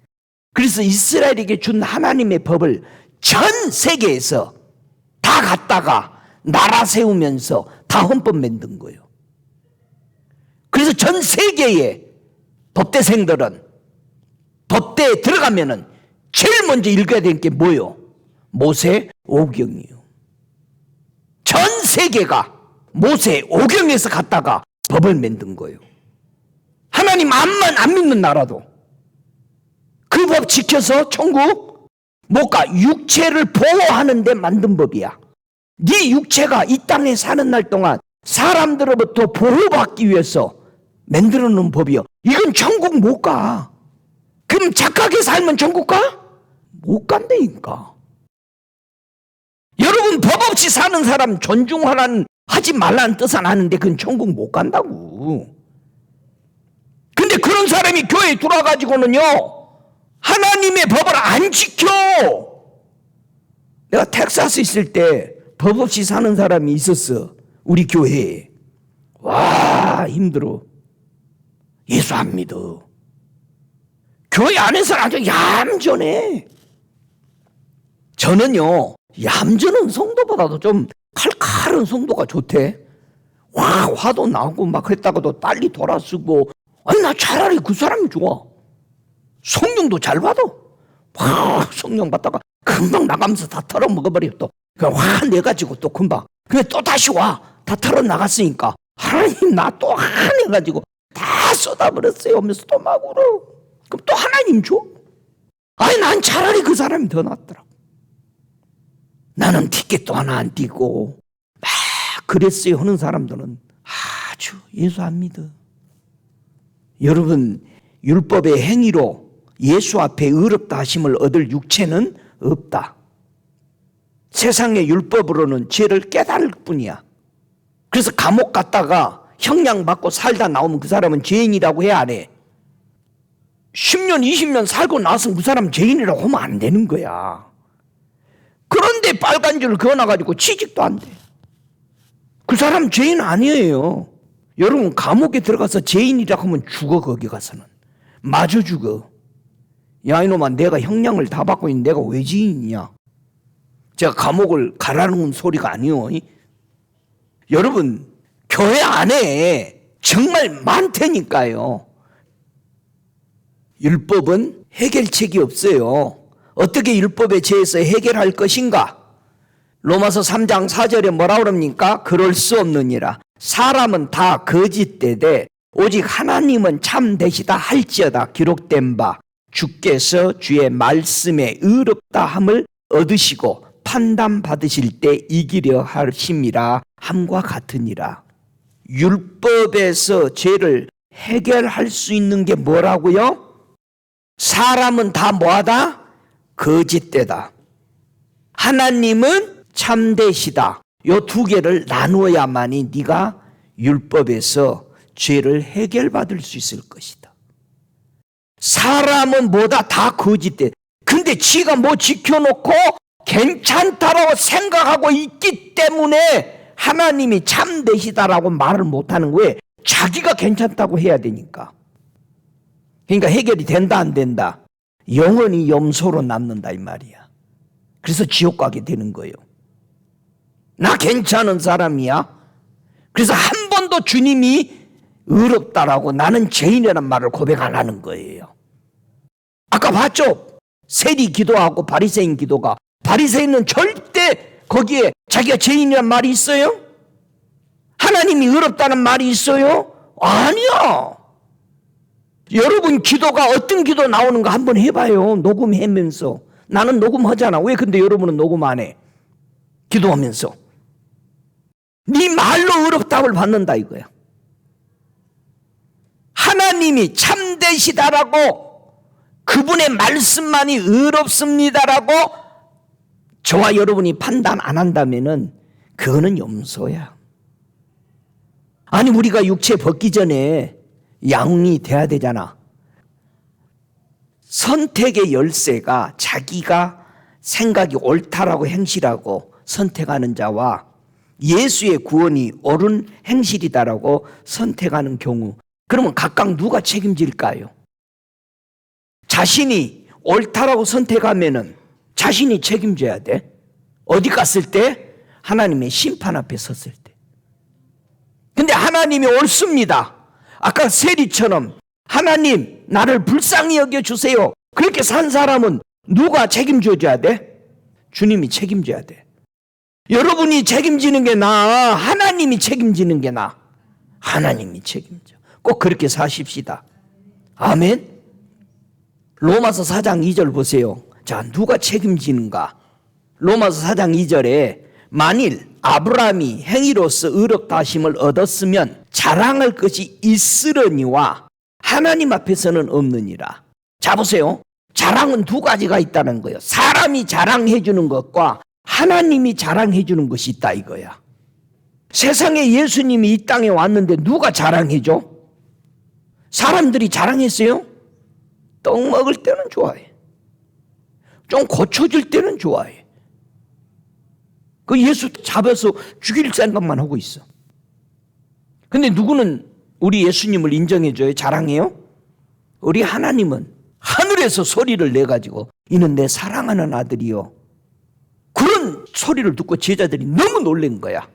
그래서 이스라엘에게 준 하나님의 법을 전 세계에서 다 갖다가 나라 세우면서 다 헌법 만든 거예요. 그래서 전 세계의 법대생들은 법대에 들어가면은 제일 먼저 읽어야 되는 게 뭐예요? 모세 오경이요. 세계가 모세 오경에서 갔다가 법을 만든 거예요. 하나님 안 믿는 나라도 그 법 지켜서 천국 못 가. 육체를 보호하는 데 만든 법이야. 네 육체가 이 땅에 사는 날 동안 사람들로부터 보호받기 위해서 만들어 놓은 법이요. 이건 천국 못 가. 그럼 착하게 살면 천국 가? 못 간다니까. 여러분, 법 없이 사는 사람 존중하라는 하지 말라는 뜻은 아는데 그건 천국 못 간다고. 근데 그런 사람이 교회에 들어와가지고는요, 하나님의 법을 안 지켜. 내가 텍사스 있을 때 법 없이 사는 사람이 있었어. 우리 교회에. 와, 힘들어. 예수 안 믿어. 교회 안에서는 아주 얌전해. 저는요, 얌전한 성도보다도 좀 칼칼한 성도가 좋대. 와, 화도 나고 막 그랬다가도 빨리 돌아서고. 아니, 나 차라리 그 사람이 좋아. 성령도 잘 받아. 와, 성령 받다가 금방 나가면서 다 털어 먹어버려. 또 화 내가지고 또 금방. 그래 또 다시 와. 다 털어 나갔으니까 하나님 나 또 화내가지고 다 쏟아버렸어요 하면서 또 막 울어. 그럼 또 하나님 줘? 아니, 난 차라리 그 사람이 더 낫더라고. 나는 티켓도 하나 안 띄고 막 그랬어요 하는 사람들은 아주 예수 안 믿어. 여러분, 율법의 행위로 예수 앞에 의롭다 하심을 얻을 육체는 없다. 세상의 율법으로는 죄를 깨달을 뿐이야. 그래서 감옥 갔다가 형량 받고 살다 나오면 그 사람은 죄인이라고 해, 안 해? 10년 20년 살고 나서 그 사람 죄인이라고 하면 안 되는 거야. 그런데 빨간 줄 그어놔가지고 취직도 안 돼. 그 사람 죄인 아니에요. 여러분, 감옥에 들어가서 죄인이라고 하면 죽어. 거기 가서는 마저 죽어. 야, 이놈아, 내가 형량을 다 받고 있는데 내가 왜 죄인이냐. 제가 감옥을 가라는 소리가 아니요. 여러분, 교회 안에 정말 많다니까요. 율법은 해결책이 없어요. 어떻게 율법에 대해서 해결할 것인가? 로마서 3장 4절에 뭐라 그럽니까? 그럴 수 없느니라. 사람은 다 거짓되되 오직 하나님은 참되시다 할지어다 기록된 바 주께서 주의 말씀에 의롭다 함을 얻으시고 판단받으실 때 이기려 하심이라 함과 같으니라. 율법에서 죄를 해결할 수 있는 게 뭐라고요? 사람은 다 뭐하다? 거짓되다. 하나님은 참되시다. 요 두 개를 나누어야만이 네가 율법에서 죄를 해결받을 수 있을 것이다. 사람은 뭐다? 다 거짓돼. 근데 지가 뭐 지켜놓고 괜찮다라고 생각하고 있기 때문에 하나님이 참되시다라고 말을 못하는 거예요. 자기가 괜찮다고 해야 되니까. 그러니까 해결이 된다 안 된다? 영원히 염소로 남는다 이 말이야. 그래서 지옥 가게 되는 거예요. 나 괜찮은 사람이야. 그래서 한 번도 주님이 의롭다라고 나는 죄인이라는 말을 고백 안 하는 거예요. 아까 봤죠? 세리 기도하고 바리새인 기도가, 바리새인은 절대 거기에 자기가 죄인이란 말이 있어요? 하나님이 의롭다는 말이 있어요? 아니야. 여러분, 기도가 어떤 기도 나오는가 한번 해봐요. 녹음하면서. 나는 녹음하잖아. 왜 근데 여러분은 녹음 안 해? 기도하면서. 네 말로 의롭다를 받는다 이거야. 하나님이 참되시다라고, 그분의 말씀만이 의롭습니다라고 저와 여러분이 판단 안 한다면은 그거는 염소야. 아니, 우리가 육체 벗기 전에 양이 돼야 되잖아. 선택의 열쇠가 자기가 생각이 옳다라고 행실하고 선택하는 자와 예수의 구원이 옳은 행실이다라고 선택하는 경우, 그러면 각각 누가 책임질까요? 자신이 옳다라고 선택하면은 자신이 책임져야 돼. 어디 갔을 때? 하나님의 심판 앞에 섰을 때. 근데 하나님이 옳습니다. 아까 세리처럼 하나님 나를 불쌍히 여겨주세요. 그렇게 산 사람은 누가 책임져줘야 돼? 주님이 책임져야 돼. 여러분이 책임지는 게 나아? 하나님이 책임지는 게 나아? 하나님이 책임져. 꼭 그렇게 사십시다. 아멘. 로마서 4장 2절 보세요. 자, 누가 책임지는가? 로마서 4장 2절에 만일 아브라함이 행위로서 의롭다 하심을 얻었으면 자랑할 것이 있으려니와 하나님 앞에서는 없느니라. 자, 보세요. 자랑은 두 가지가 있다는 거예요. 사람이 자랑해 주는 것과 하나님이 자랑해 주는 것이 있다 이거야. 세상에 예수님이 이 땅에 왔는데 누가 자랑해 줘? 사람들이 자랑했어요? 떡 먹을 때는 좋아해. 좀 고쳐질 때는 좋아해. 그 예수 잡아서 죽일 생각만 하고 있어. 근데 누구는 우리 예수님을 인정해줘요? 자랑해요? 우리 하나님은 하늘에서 소리를 내가지고 이는 내 사랑하는 아들이요. 그런 소리를 듣고 제자들이 너무 놀란 거야.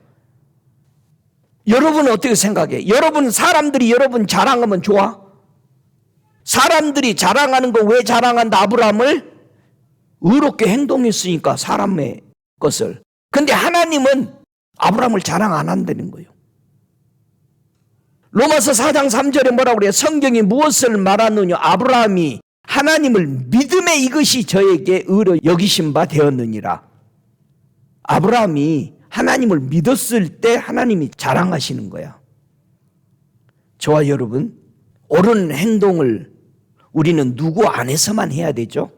여러분은 어떻게 생각해? 여러분 사람들이 여러분 자랑하면 좋아? 사람들이 자랑하는 거 왜 자랑한다? 아브라함을 의롭게 행동했으니까 사람의 것을. 근데 하나님은 아브라함을 자랑 안 한다는 거예요. 로마서 4장 3절에 뭐라고 그래요? 성경이 무엇을 말하느냐? 아브라함이 하나님을 믿음에 이것이 저에게 의로 여기신 바 되었느니라. 아브라함이 하나님을 믿었을 때 하나님이 자랑하시는 거야. 저와 여러분, 옳은 행동을 우리는 누구 안에서만 해야 되죠?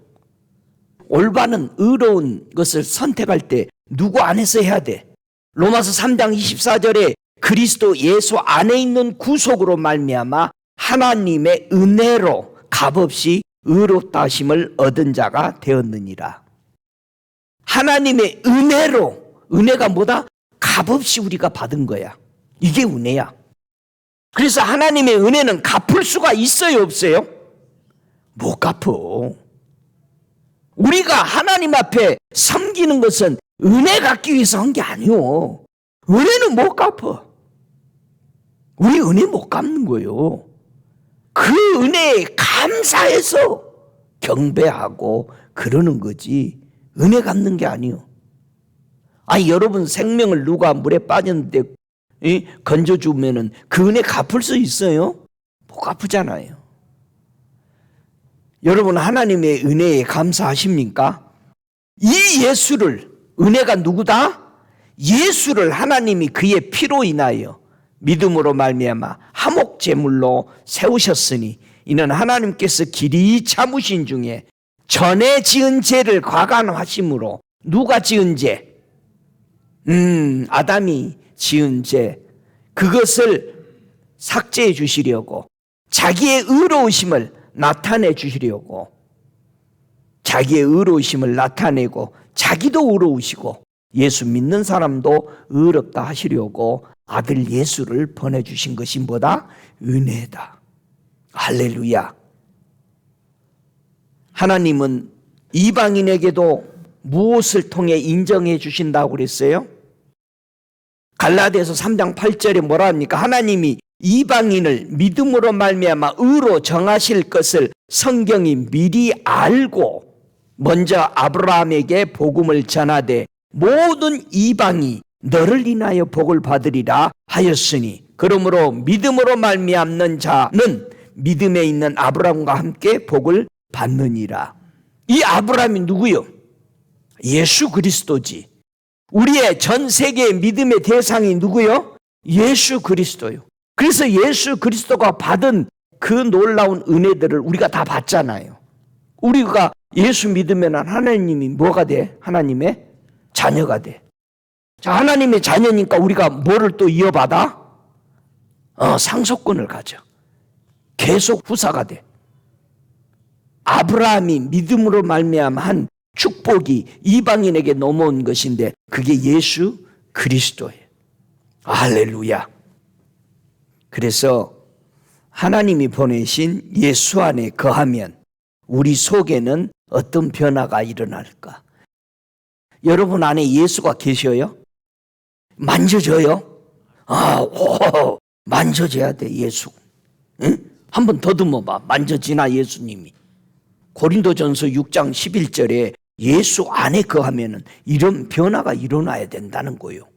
올바른 의로운 것을 선택할 때 누구 안에서 해야 돼? 로마서 3장 24절에 그리스도 예수 안에 있는 구속으로 말미암아 하나님의 은혜로 값없이 의롭다 하심을 얻은 자가 되었느니라. 하나님의 은혜로, 은혜가 뭐다? 값없이 우리가 받은 거야. 이게 은혜야. 그래서 하나님의 은혜는 갚을 수가 있어요, 없어요? 못 갚어. 우리가 하나님 앞에 섬기는 것은 은혜 갚기 위해서 한 게 아니요. 은혜는 못 갚아. 우리 은혜 못 갚는 거예요. 그 은혜에 감사해서 경배하고 그러는 거지 은혜 갚는 게 아니요. 아니 여러분 생명을 누가 물에 빠졌는데 건져주면은 그 은혜 갚을 수 있어요? 못 갚으잖아요. 여러분 하나님의 은혜에 감사하십니까? 이 예수를, 은혜가 누구다? 예수를 하나님이 그의 피로 인하여 믿음으로 말미암아 화목 제물로 세우셨으니 이는 하나님께서 길이 참으신 중에 전에 지은 죄를 과간하심으로. 누가 지은 죄? 아담이 지은 죄, 그것을 삭제해 주시려고 자기의 의로우심을 나타내 주시려고, 자기의 의로우심을 나타내고 자기도 의로우시고 예수 믿는 사람도 의롭다 하시려고 아들 예수를 보내주신 것이 뭐다? 은혜다. 할렐루야. 하나님은 이방인에게도 무엇을 통해 인정해 주신다고 그랬어요? 갈라디아서 3장 8절에 뭐라 합니까? 하나님이 이방인을 믿음으로 말미암아 의로 정하실 것을 성경이 미리 알고 먼저 아브라함에게 복음을 전하되 모든 이방이 너를 인하여 복을 받으리라 하였으니 그러므로 믿음으로 말미암는 자는 믿음에 있는 아브라함과 함께 복을 받느니라. 이 아브라함이 누구요? 예수 그리스도지. 우리의 전 세계의 믿음의 대상이 누구요? 예수 그리스도요. 그래서 예수 그리스도가 받은 그 놀라운 은혜들을 우리가 다 받잖아요. 우리가 예수 믿으면 하나님이 뭐가 돼? 하나님의 자녀가 돼. 자, 하나님의 자녀니까 우리가 뭐를 또 이어받아? 상속권을 가져. 계속 후사가 돼. 아브라함이 믿음으로 말미암아 한 축복이 이방인에게 넘어온 것인데 그게 예수 그리스도예요. 할렐루야. 그래서 하나님이 보내신 예수 안에 거하면 우리 속에는 어떤 변화가 일어날까? 여러분 안에 예수가 계셔요? 만져져요? 만져져야 돼, 예수. 응? 한번 더듬어 봐. 만져지나 예수님이. 고린도전서 6장 11절에 예수 안에 거하면은 이런 변화가 일어나야 된다는 거예요.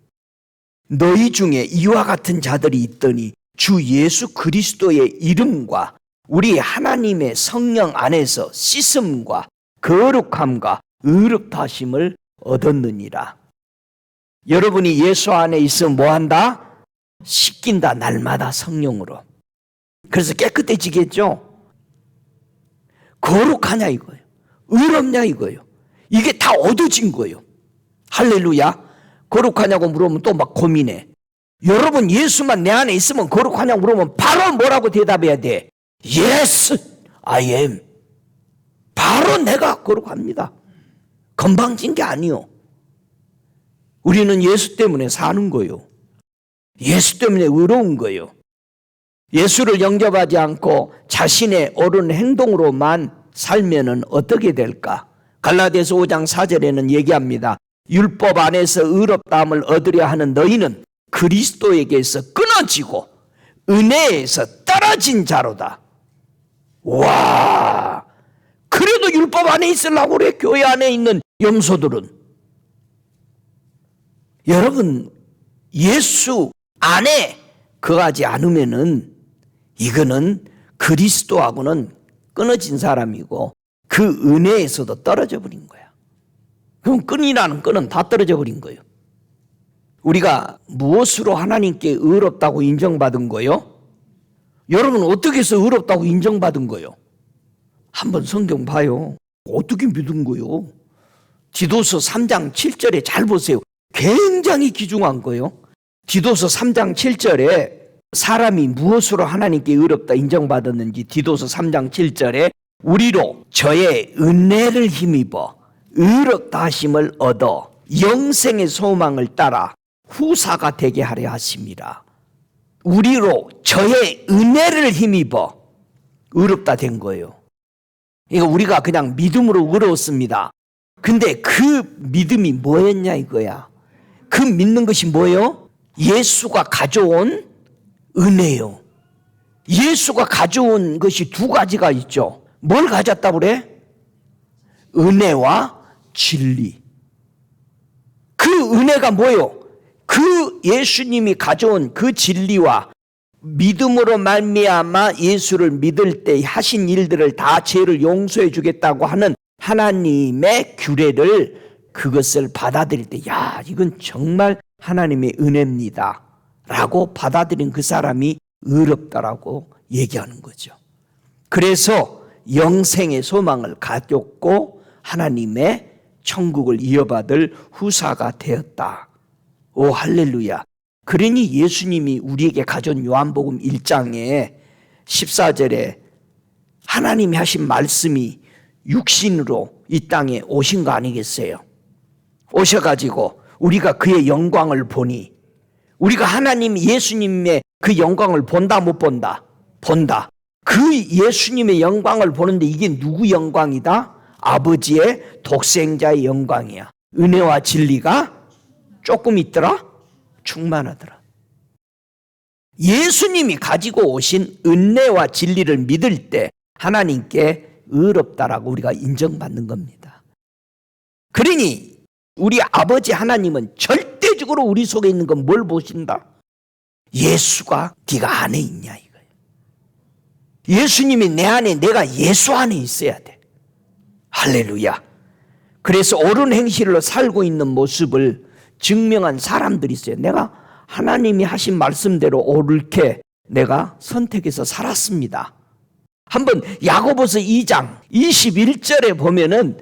너희 중에 이와 같은 자들이 있더니 주 예수 그리스도의 이름과 우리 하나님의 성령 안에서 씻음과 거룩함과 의롭다 하심을 얻었느니라. 여러분이 예수 안에 있으면 뭐한다? 씻긴다, 날마다 성령으로. 그래서 깨끗해지겠죠? 거룩하냐 이거예요. 의롭냐 이거예요. 이게 다 얻어진 거예요. 할렐루야. 거룩하냐고 물으면 또 막 고민해. 여러분 예수만 내 안에 있으면 거룩하냐고 물으면 바로 뭐라고 대답해야 돼? Yes, I am. 바로 내가 거룩합니다. 건방진 게 아니요. 우리는 예수 때문에 사는 거요. 예수 때문에 의로운 거요. 예수를 영접하지 않고 자신의 옳은 행동으로만 살면은 어떻게 될까? 갈라디아서 5장 4절에는 얘기합니다. 율법 안에서 의롭다함을 얻으려 하는 너희는 그리스도에게서 끊어지고 은혜에서 떨어진 자로다. 와, 그래도 율법 안에 있으려고 그래. 교회 안에 있는 염소들은. 여러분 예수 안에 거하지 않으면은 이거는 그리스도하고는 끊어진 사람이고 그 은혜에서도 떨어져 버린 거야. 그럼 끈이라는 끈은 다 떨어져 버린 거예요. 우리가 무엇으로 하나님께 의롭다고 인정받은 거요? 여러분 어떻게 해서 의롭다고 인정받은 거요? 한번 성경 봐요. 어떻게 믿은 거요? 디도서 3장 7절에 잘 보세요. 굉장히 귀중한 거요. 디도서 3장 7절에 사람이 무엇으로 하나님께 의롭다 인정받았는지 디도서 3장 7절에 우리로 저의 은혜를 힘입어 의롭다 하심을 얻어 영생의 소망을 따라 후사가 되게 하려 하심이라. 우리로 저의 은혜를 힘입어 의롭다 된 거예요. 이거 우리가 그냥 믿음으로 의로웠습니다. 근데 그 믿음이 뭐였냐 이거야. 그 믿는 것이 뭐예요? 예수가 가져온 은혜요. 예수가 가져온 것이 두 가지가 있죠. 뭘 가졌다 그래? 은혜와 진리. 그 은혜가 뭐예요? 그 예수님이 가져온 그 진리와 믿음으로 말미암아 예수를 믿을 때 하신 일들을 다 죄를 용서해 주겠다고 하는 하나님의 규례를 그것을 받아들일 때 야, 이건 정말 하나님의 은혜입니다 라고 받아들인 그 사람이 의롭다라고 얘기하는 거죠. 그래서 영생의 소망을 가졌고 하나님의 천국을 이어받을 후사가 되었다. 오 할렐루야. 그러니 예수님이 우리에게 가져온 요한복음 1장에 14절에 하나님이 하신 말씀이 육신으로 이 땅에 오신 거 아니겠어요? 오셔가지고 우리가 그의 영광을 보니 우리가 하나님 예수님의 그 영광을 본다 못 본다? 본다. 그 예수님의 영광을 보는데 이게 누구 영광이다? 아버지의 독생자의 영광이야. 은혜와 진리가 조금 있더라? 충만하더라. 예수님이 가지고 오신 은혜와 진리를 믿을 때 하나님께 의롭다라고 우리가 인정받는 겁니다. 그러니 우리 아버지 하나님은 절대적으로 우리 속에 있는 건 뭘 보신다? 예수가 네가 안에 있냐 이거예요. 예수님이 내 안에, 내가 예수 안에 있어야 돼. 할렐루야. 그래서 옳은 행실로 살고 있는 모습을 증명한 사람들이 있어요. 내가 하나님이 하신 말씀대로 옳게 내가 선택해서 살았습니다. 한번 야고보서 2장 21절에 보면은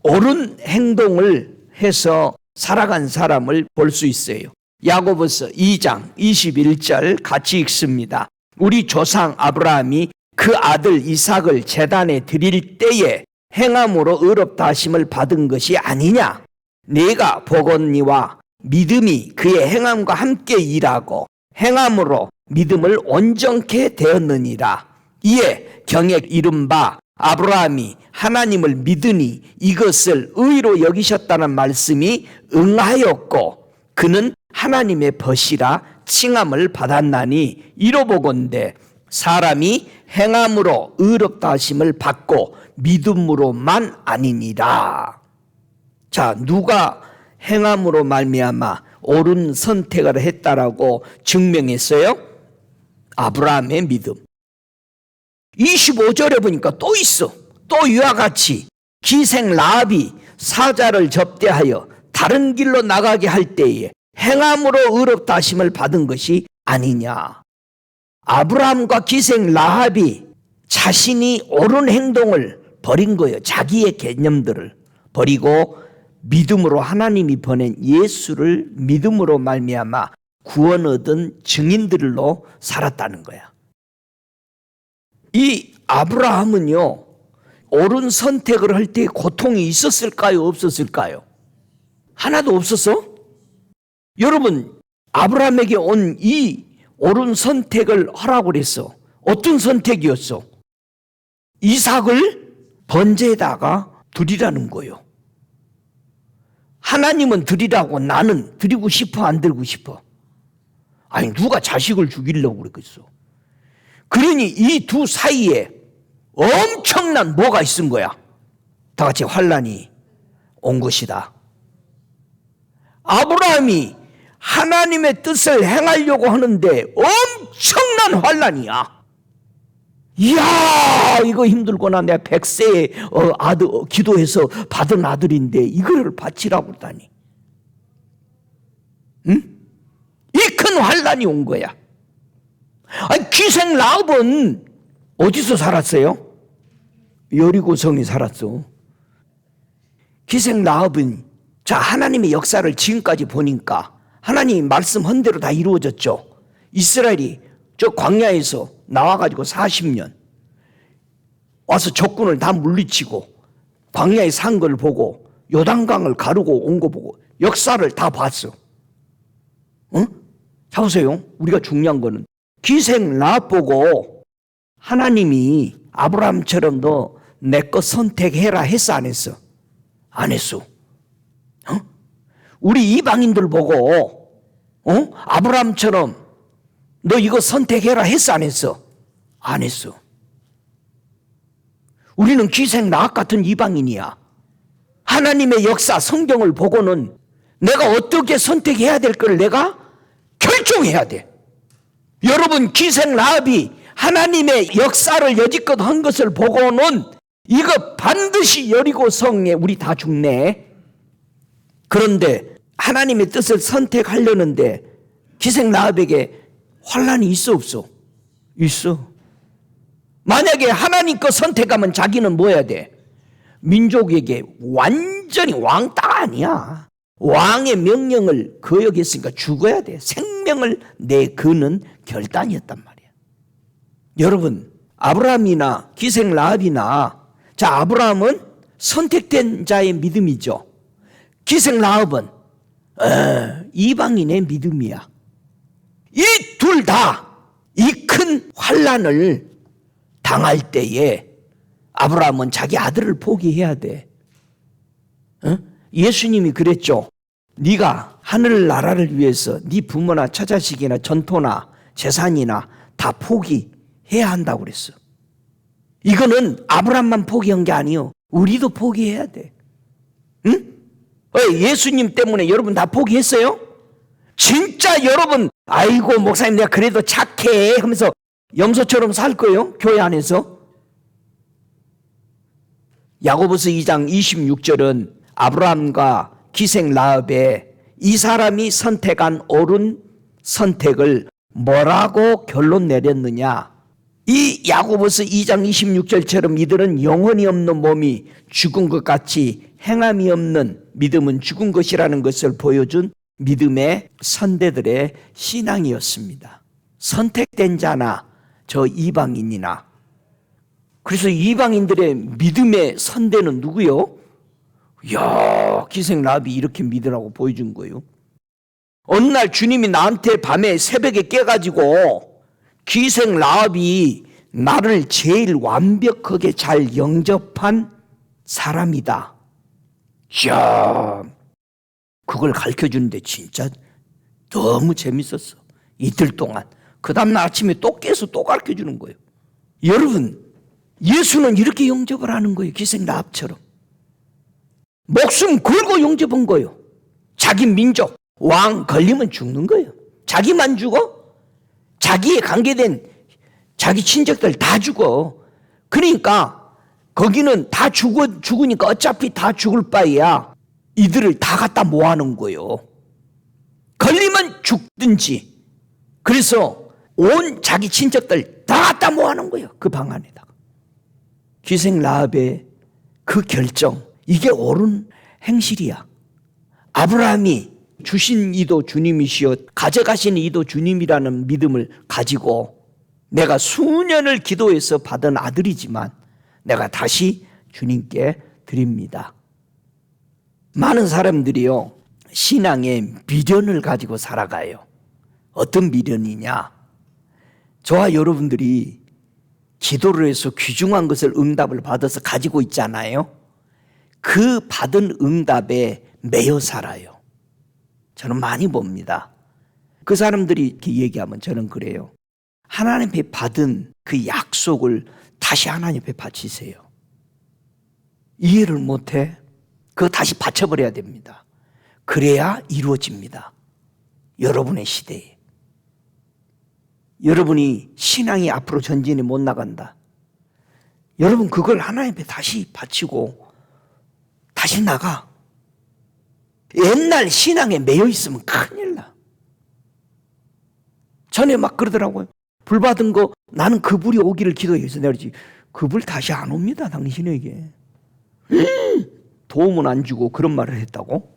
옳은 행동을 해서 살아간 사람을 볼 수 있어요. 야고보서 2장 21절 같이 읽습니다. 우리 조상 아브라함이 그 아들 이삭을 제단에 드릴 때에 행함으로 의롭다 하심을 받은 것이 아니냐. 네가 보거니와 믿음이 그의 행함과 함께 일하고 행함으로 믿음을 온전케 되었느니라. 이에 경에 이른바 아브라함이 하나님을 믿으니 이것을 의로 여기셨다는 말씀이 응하였고 그는 하나님의 벗이라 칭함을 받았나니 이로보건대 사람이 행함으로 의롭다 하심을 받고 믿음으로만 아니니라. 자, 누가 행함으로 말미암아 옳은 선택을 했다라고 증명했어요? 아브라함의 믿음. 25절에 보니까 또 있어. 또 이와 같이 기생 라합이 사자를 접대하여 다른 길로 나가게 할 때에 행함으로 의롭다 하심을 받은 것이 아니냐. 아브라함과 기생 라합이 자신이 옳은 행동을 버린 거예요. 자기의 개념들을 버리고 믿음으로 하나님이 보낸 예수를 믿음으로 말미암아 구원 얻은 증인들로 살았다는 거야. 이 아브라함은요, 옳은 선택을 할 때 고통이 있었을까요? 없었을까요? 하나도 없었어? 여러분, 아브라함에게 온 이 옳은 선택을 하라고 그랬어. 어떤 선택이었어? 이삭을 번제에다가 드리라는 거예요. 하나님은 드리라고, 나는 드리고 싶어, 안 드리고 싶어? 아니, 누가 자식을 죽이려고 그랬겠어? 그러니 이 두 사이에 엄청난 뭐가 있은 거야. 다 같이 환란이 온 것이다. 아브라함이 하나님의 뜻을 행하려고 하는데 엄청난 환란이야. 이야, 이거 힘들구나. 내가 100세에 아들 기도해서 받은 아들인데 이거를 바치라고 그러다니. 응? 이 큰 환란이 온 거야. 아니, 기생 라합은 어디서 살았어요? 여리고성에 살았어. 기생 라합은, 자, 하나님의 역사를 지금까지 보니까 하나님이 말씀한 대로 다 이루어졌죠. 이스라엘이 저 광야에서 나와가지고 40년 와서 적군을 다 물리치고 광야에 산 걸 보고 요단강을 가르고 온 거 보고 역사를 다 봤어. 응? 자, 보세요. 우리가 중요한 거는 기생 라합 보고 하나님이 아브라함처럼 너 내 거 선택해라 했어, 안 했어? 안 했어. 어? 우리 이방인들 보고 아브라함처럼 너 이거 선택해라 했어, 안 했어? 안 했어. 우리는 기생 라합 같은 이방인이야. 하나님의 역사 성경을 보고는 내가 어떻게 선택해야 될 걸 내가 결정해야 돼. 여러분, 기생 라합이 하나님의 역사를 여지껏 한 것을 보고는 이거 반드시 여리고성에 우리 다 죽네. 그런데 하나님의 뜻을 선택하려는데 기생 라합에게 환란이 있어, 없어? 있어. 만약에 하나님 거 선택하면 자기는 뭐 해야 돼? 민족에게 완전히 왕따가 아니야. 왕의 명령을 거역했으니까 죽어야 돼. 생명을 내거는 결단이었단 말이야. 여러분, 아브라함이나 기생 라합이나, 자, 아브라함은 선택된 자의 믿음이죠. 기생 라합은 이방인의 믿음이야. 이 둘 다 이 큰 환란을 당할 때에 아브라함은 자기 아들을 포기해야 돼. 예수님이 그랬죠. 네가 하늘나라를 위해서 네 부모나 처자식이나 전토나 재산이나 다 포기해야 한다고 그랬어. 이거는 아브라함만 포기한 게 아니요, 우리도 포기해야 돼. 응? 예수님 때문에 여러분 다 포기했어요? 진짜 여러분, 아이고 목사님 내가 그래도 착해 하면서 염소처럼 살 거예요? 교회 안에서? 야고보서 2장 26절은 아브라함과 기생 라합의 이 사람이 선택한 옳은 선택을 뭐라고 결론 내렸느냐? 이 야고보서 2장 26절처럼 이들은 영혼이 없는 몸이 죽은 것 같이 행함이 없는 믿음은 죽은 것이라는 것을 보여준 믿음의 선대들의 신앙이었습니다. 선택된 자나 저 이방인이나. 그래서 이방인들의 믿음의 선대는 누구요? 이야, 기생 라합이 이렇게 믿으라고 보여준 거예요. 어느 날 주님이 나한테 밤에 새벽에 깨가지고 기생 라합이 나를 제일 완벽하게 잘 영접한 사람이다. 이야, 그걸 가르쳐주는데 진짜 너무 재밌었어. 이틀 동안. 그 다음날 아침에 또 깨서 또 가르쳐주는 거예요. 여러분, 예수는 이렇게 영접을 하는 거예요. 기생 라합처럼. 목숨 걸고 용접한 거예요. 자기 민족, 왕 걸리면 죽는 거예요. 자기만 죽어? 자기에 관계된 자기 친척들 다 죽어. 그러니까 거기는 다 죽으니까 어차피 다 죽을 바에야 이들을 다 갖다 모아놓은 거예요. 걸리면 죽든지. 그래서 온 자기 친척들 다 갖다 모아놓은 거예요. 그 방 안에다가. 기생 라합의 그 결정, 이게 옳은 행실이야. 아브라함이 주신 이도 주님이시여 가져가신 이도 주님이라는 믿음을 가지고 내가 수년을 기도해서 받은 아들이지만 내가 다시 주님께 드립니다. 많은 사람들이요, 신앙에 미련을 가지고 살아가요. 어떤 미련이냐? 저와 여러분들이 기도를 해서 귀중한 것을 응답을 받아서 가지고 있잖아요. 그 받은 응답에 매여 살아요. 저는 많이 봅니다. 그 사람들이 이렇게 얘기하면 저는 그래요. 하나님 앞에 받은 그 약속을 다시 하나님 앞에 바치세요. 이해를 못해? 그거 다시 바쳐버려야 됩니다. 그래야 이루어집니다. 여러분의 시대에. 여러분이 신앙이 앞으로 전진이 못 나간다. 여러분 그걸 하나님 앞에 다시 바치고 다시 나가. 옛날 신앙에 매여 있으면 큰일 나. 전에 막 그러더라고요. 불 받은 거 나는 그 불이 오기를 기도해서 내가 그러지. 그 불 다시 안 옵니다. 당신에게. 도움은 안 주고 그런 말을 했다고?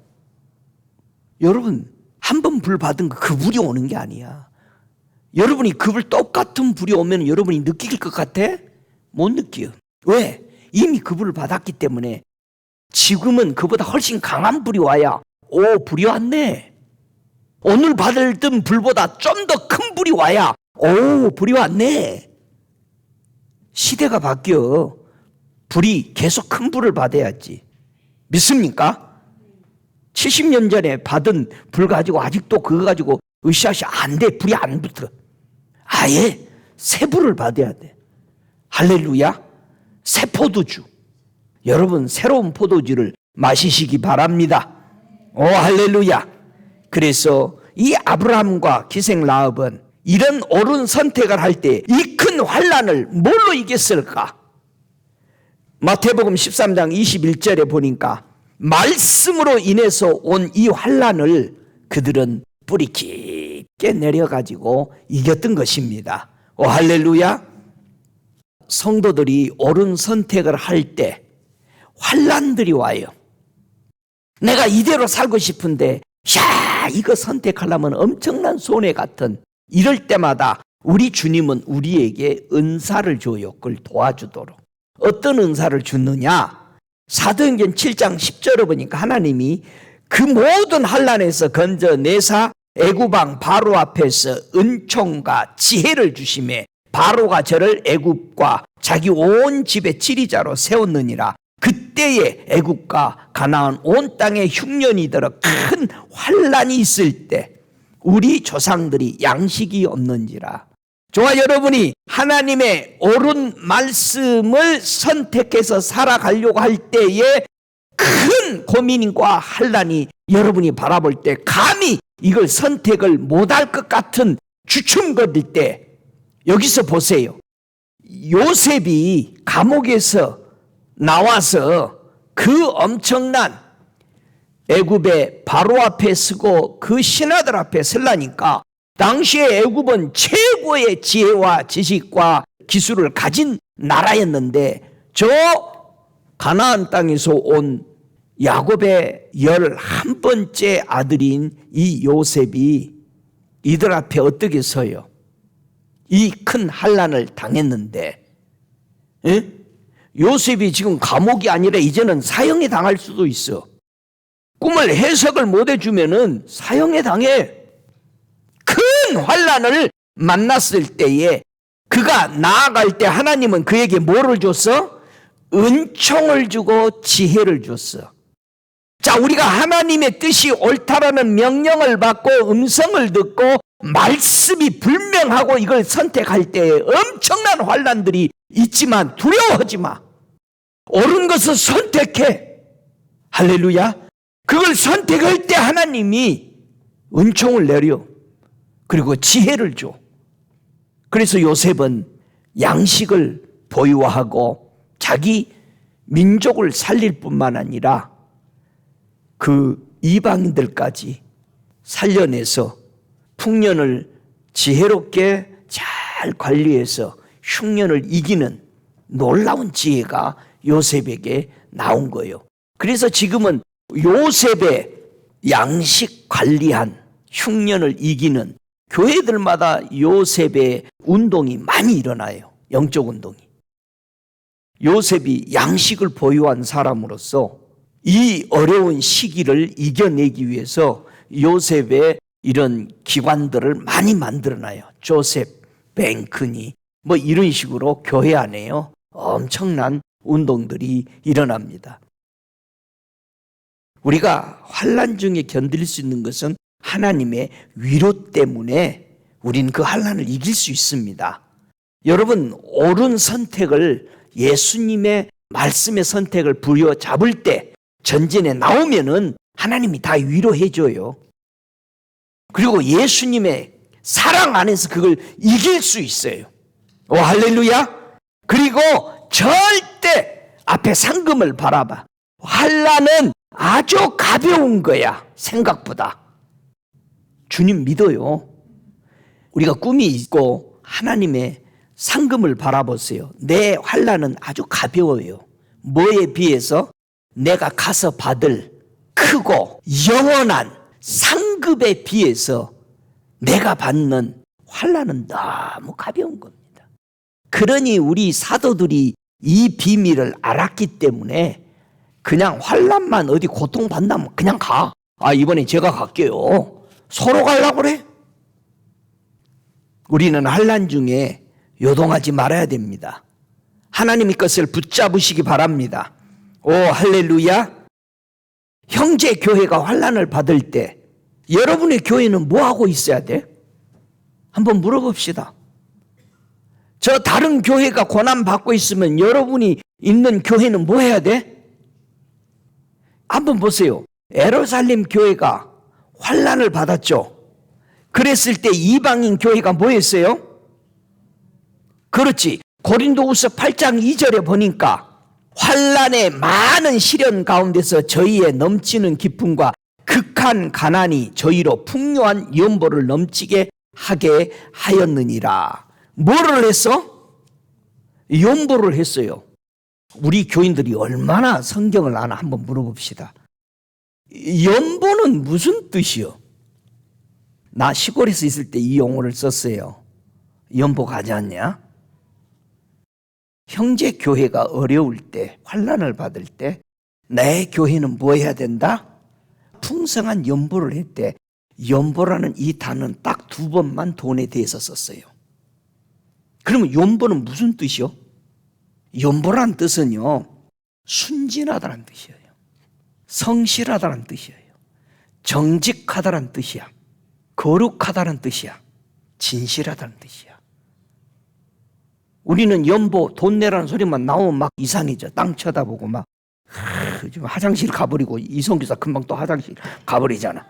여러분 한 번 불 받은 거 그 불이 오는 게 아니야. 여러분이 그 불 똑같은 불이 오면 여러분이 느낄 것 같아? 못 느껴요. 왜? 이미 그 불을 받았기 때문에 지금은 그보다 훨씬 강한 불이 와야 오 불이 왔네. 오늘 받았던 불보다 좀 더 큰 불이 와야 오 불이 왔네. 시대가 바뀌어. 불이 계속 큰 불을 받아야지. 믿습니까? 70년 전에 받은 불 가지고 아직도 그거 가지고 으쌰으쌰 안 돼. 불이 안 붙어. 아예 새 불을 받아야 돼. 할렐루야. 새 포도주. 여러분 새로운 포도주를 마시시기 바랍니다. 오 할렐루야. 그래서 이 아브라함과 기생 라합은 이런 옳은 선택을 할 때 이 큰 환난을 뭘로 이겼을까? 마태복음 13장 21절에 보니까 말씀으로 인해서 온 이 환난을 그들은 뿌리 깊게 내려가지고 이겼던 것입니다. 오 할렐루야. 성도들이 옳은 선택을 할 때 환난들이 와요. 내가 이대로 살고 싶은데 야 이거 선택하려면 엄청난 손해 같은 이럴 때마다 우리 주님은 우리에게 은사를 줘요. 그걸 도와주도록. 어떤 은사를 주느냐? 사도행전 7장 10절에 보니까 하나님이 그 모든 환난에서 건져내사 애굽왕 바로 앞에서 은총과 지혜를 주심에 바로가 저를 애굽과 자기 온 집의 지리자로 세웠느니라. 그때에 애굽과 가나안 온 땅에 흉년이 들어 큰 환난이 있을 때 우리 조상들이 양식이 없는지라. 저와 여러분이 하나님의 옳은 말씀을 선택해서 살아가려고 할 때에 큰 고민과 환난이 여러분이 바라볼 때 감히 이걸 선택을 못할 것 같은 주춤거릴 때 여기서 보세요. 요셉이 감옥에서 나와서 그 엄청난 애굽의 바로 앞에 서고 그 신하들 앞에 서려니까 당시에 애굽은 최고의 지혜와 지식과 기술을 가진 나라였는데 저 가나안 땅에서 온 야곱의 11번째 아들인 이 요셉이 이들 앞에 어떻게 서요? 이 큰 환난을 당했는데 요셉이 지금 감옥이 아니라 이제는 사형에 당할 수도 있어. 꿈을 해석을 못 해주면은 사형에 당해. 큰 환난을 만났을 때에 그가 나아갈 때 하나님은 그에게 뭐를 줬어? 은총을 주고 지혜를 줬어. 자, 우리가 하나님의 뜻이 옳다라는 명령을 받고 음성을 듣고 말씀이 분명하고 이걸 선택할 때에 엄청난 환난들이 있지만 두려워하지 마. 옳은 것을 선택해. 할렐루야. 그걸 선택할 때 하나님이 은총을 내려. 그리고 지혜를 줘. 그래서 요셉은 양식을 보유하고 자기 민족을 살릴 뿐만 아니라 그 이방인들까지 살려내서 풍년을 지혜롭게 잘 관리해서 흉년을 이기는 놀라운 지혜가 요셉에게 나온 거예요. 그래서 지금은 요셉의 양식 관리한 흉년을 이기는 교회들마다 요셉의 운동이 많이 일어나요. 영적 운동이. 요셉이 양식을 보유한 사람으로서 이 어려운 시기를 이겨내기 위해서 요셉의 이런 기관들을 많이 만들어놔요. 조셉 뱅크니 뭐 이런 식으로 교회 안에요. 엄청난 운동들이 일어납니다. 우리가 환난 중에 견딜 수 있는 것은 하나님의 위로 때문에 우린 그 환난을 이길 수 있습니다. 여러분, 옳은 선택을 예수님의 말씀의 선택을 부여잡을 때 전진에 나오면은 하나님이 다 위로해 줘요. 그리고 예수님의 사랑 안에서 그걸 이길 수 있어요. 오, 할렐루야. 그리고 절대 앞에 상금을 바라봐. 환난은 아주 가벼운 거야. 생각보다. 주님 믿어요. 우리가 꿈이 있고 하나님의 상금을 바라보세요. 내 환난은 아주 가벼워요. 뭐에 비해서? 내가 가서 받을 크고 영원한 상급에 비해서 내가 받는 환난은 너무 가벼운 겁니다. 그러니 우리 사도들이 이 비밀을 알았기 때문에 그냥 환난만 어디 고통받나면 그냥 가. 아, 이번에 제가 갈게요. 서로 가려고 그래? 우리는 환난 중에 요동하지 말아야 됩니다. 하나님의 것을 붙잡으시기 바랍니다. 오, 할렐루야. 형제 교회가 환난을 받을 때 여러분의 교회는 뭐 하고 있어야 돼? 한번 물어봅시다. 저 다른 교회가 고난 받고 있으면 여러분이 있는 교회는 뭐 해야 돼? 한번 보세요. 예루살렘 교회가 환난을 받았죠. 그랬을 때 이방인 교회가 뭐 했어요? 그렇지. 고린도후서 8장 2절에 보니까 환난의 많은 시련 가운데서 저희의 넘치는 기쁨과 극한 가난이 저희로 풍요한 연보를 넘치게 하게 하였느니라. 뭐를 했어? 연보를 했어요. 우리 교인들이 얼마나 성경을 아나 한번 물어봅시다. 연보는 무슨 뜻이요? 나 시골에서 있을 때 이 용어를 썼어요. 연보 가지 않냐? 형제 교회가 어려울 때, 환난을 받을 때 내 교회는 뭐 해야 된다? 풍성한 연보를 했대. 연보라는 이 단어는 딱 2번만 돈에 대해서 썼어요. 그러면 연보는 무슨 뜻이요? 연보란 뜻은요, 순진하다는 뜻이에요. 성실하다는 뜻이에요. 정직하다는 뜻이야. 거룩하다는 뜻이야. 진실하다는 뜻이야. 우리는 연보 돈 내라는 소리만 나오면 막 이상해져. 땅 쳐다보고 막 화장실 가버리고, 이성기사 금방 또 화장실 가버리잖아.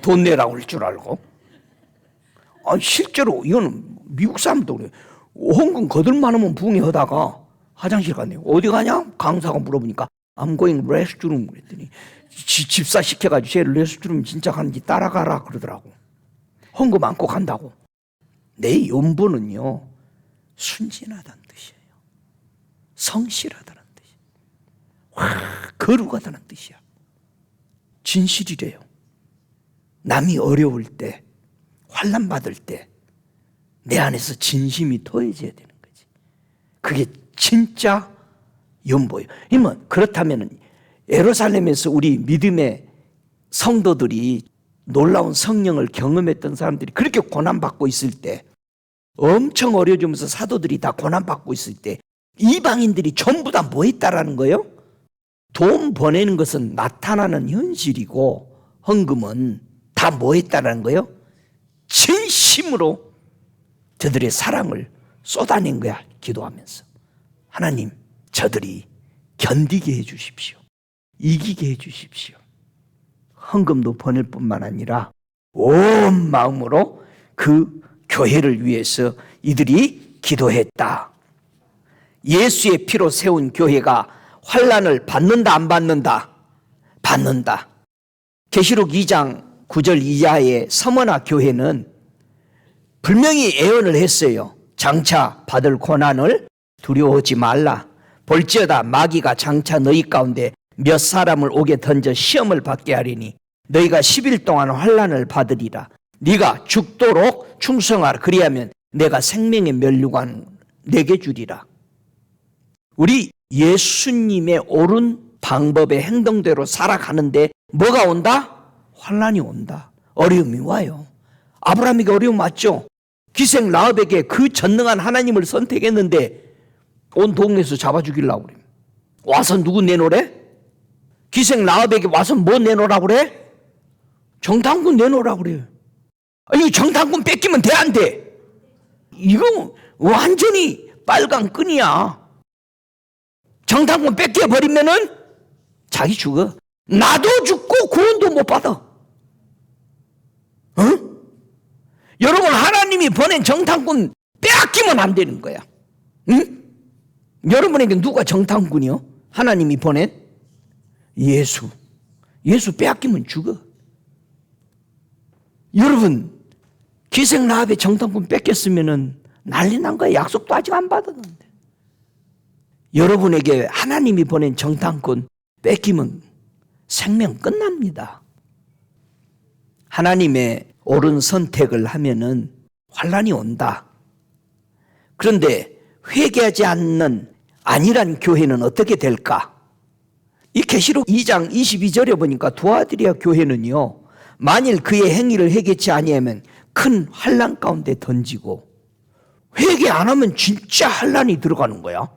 돈 내라고 할 줄 알고. 실제로 이거는 미국 사람도 그래요. 헌금 거들만하면 부흥하다가 화장실 갔네요. 어디 가냐? 강사가 물어보니까 I'm going restroom 그랬더니 집사 시켜가지고 쟤 restroom 진짜 가는지 따라가라 그러더라고. 헌금 안고 간다고. 내 연보는요, 순진하다는 뜻이에요. 성실하다는 뜻이에요. 거룩하다는 뜻이야. 진실이래요. 남이 어려울 때, 환난 받을 때 내 안에서 진심이 더해져야 되는 거지. 그게 진짜 연보예요. 그렇다면 예루살렘에서 우리 믿음의 성도들이 놀라운 성령을 경험했던 사람들이 그렇게 고난받고 있을 때, 엄청 어려워지면서 사도들이 다 고난받고 있을 때 이방인들이 전부 다 뭐 했다라는 거예요? 돈 보내는 것은 나타나는 현실이고 헌금은 다 뭐 했다라는 거예요? 진심으로 저들의 사랑을 쏟아낸 거야. 기도하면서 하나님, 저들이 견디게 해 주십시오. 이기게 해주십시오. 헌금도 보낼 뿐만 아니라 온 마음으로 그 교회를 위해서 이들이 기도했다. 예수의 피로 세운 교회가 환난을 받는다 안 받는다? 받는다. 계시록 2장 9절 이하의 서머나 교회는 분명히 예언을 했어요. 장차 받을 고난을 두려워하지 말라. 볼지어다 마귀가 장차 너희 가운데 몇 사람을 옥에 던져 시험을 받게 하리니 너희가 10일 동안 환난을 받으리라. 네가 죽도록 충성하라. 그리하면 내가 생명의 면류관 내게 주리라. 우리 예수님의 옳은 방법의 행동대로 살아가는데 뭐가 온다? 환난이 온다. 어려움이 와요. 아브라함에게 어려움 왔죠. 기생 라합에게 그 전능한 하나님을 선택했는데 온 동네에서 잡아 죽이려고 그래. 와서 누구 내놓으래? 기생 라합에게 와서 뭐 내놓으라고 그래? 정탐꾼 내놓으라고 그래요. 이거 정탐꾼 뺏기면 돼 안 돼? 이거 완전히 빨간 끈이야. 정탐꾼 뺏겨버리면은 자기 죽어. 나도 죽고 구원도 못 받아. 응? 여러분, 하나님이 보낸 정탐꾼 빼앗기면 안 되는 거야. 응? 여러분에게 누가 정탐꾼이요? 하나님이 보낸? 예수. 예수 빼앗기면 죽어. 여러분, 기생 라합의 정탐꾼 뺏겼으면은 난리 난 거야. 약속도 아직 안 받았는데. 여러분에게 하나님이 보낸 정탐꾼 뺏기면 생명 끝납니다. 하나님의 옳은 선택을 하면은 환난이 온다. 그런데 회개하지 않는 안일한 교회는 어떻게 될까? 이 계시록 2장 22절에 보니까 두아디라 교회는요, 만일 그의 행위를 회개치 아니하면 큰 환난 가운데 던지고, 회개 안 하면 진짜 환난이 들어가는 거야.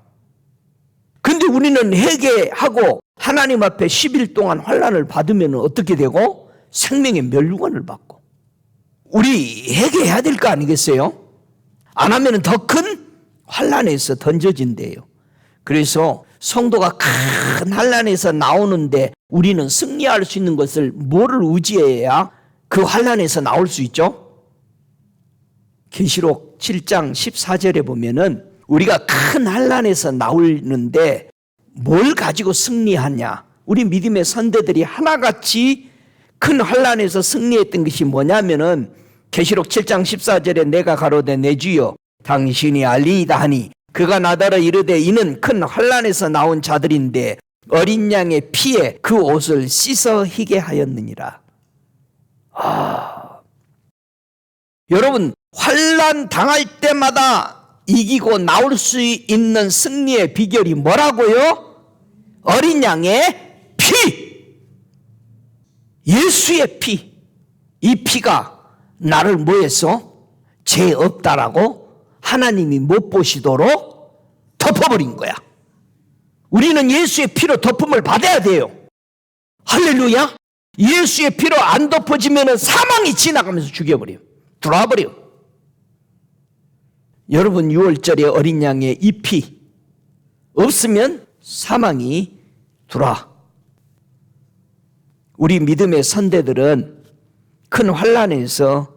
근데 우리는 회개하고 하나님 앞에 10일 동안 환난을 받으면 어떻게 되고? 생명의 면류관을 받고. 우리 회개해야 될 거 아니겠어요? 안 하면 더 큰 환난에서 던져진대요. 그래서 성도가 큰 환난에서 나오는데 우리는 승리할 수 있는 것을 뭐를 의지해야 그 환난에서 나올 수 있죠? 계시록 7장 14절에 보면은 우리가 큰 환난에서 나오는데 뭘 가지고 승리하냐? 우리 믿음의 선대들이 하나같이 큰 환난에서 승리했던 것이 뭐냐면은 계시록 7장 14절에 내가 가로되 내 주여 당신이 알리이다 하니 그가 나더러 이르되 이는 큰 환난에서 나온 자들인데 어린 양의 피에 그 옷을 씻어 희게 하였느니라. 여러분, 환난 당할 때마다 이기고 나올 수 있는 승리의 비결이 뭐라고요? 어린 양의 피! 예수의 피! 이 피가 나를 뭐해서? 죄 없다라고 하나님이 못 보시도록 덮어버린 거야. 우리는 예수의 피로 덮음을 받아야 돼요. 할렐루야. 예수의 피로 안 덮어지면 사망이 지나가면서 죽여버려요. 들어와버려요. 여러분, 6월절에 어린 양의 이 피 없으면 사망이 들어와. 우리 믿음의 선대들은 큰 환난에서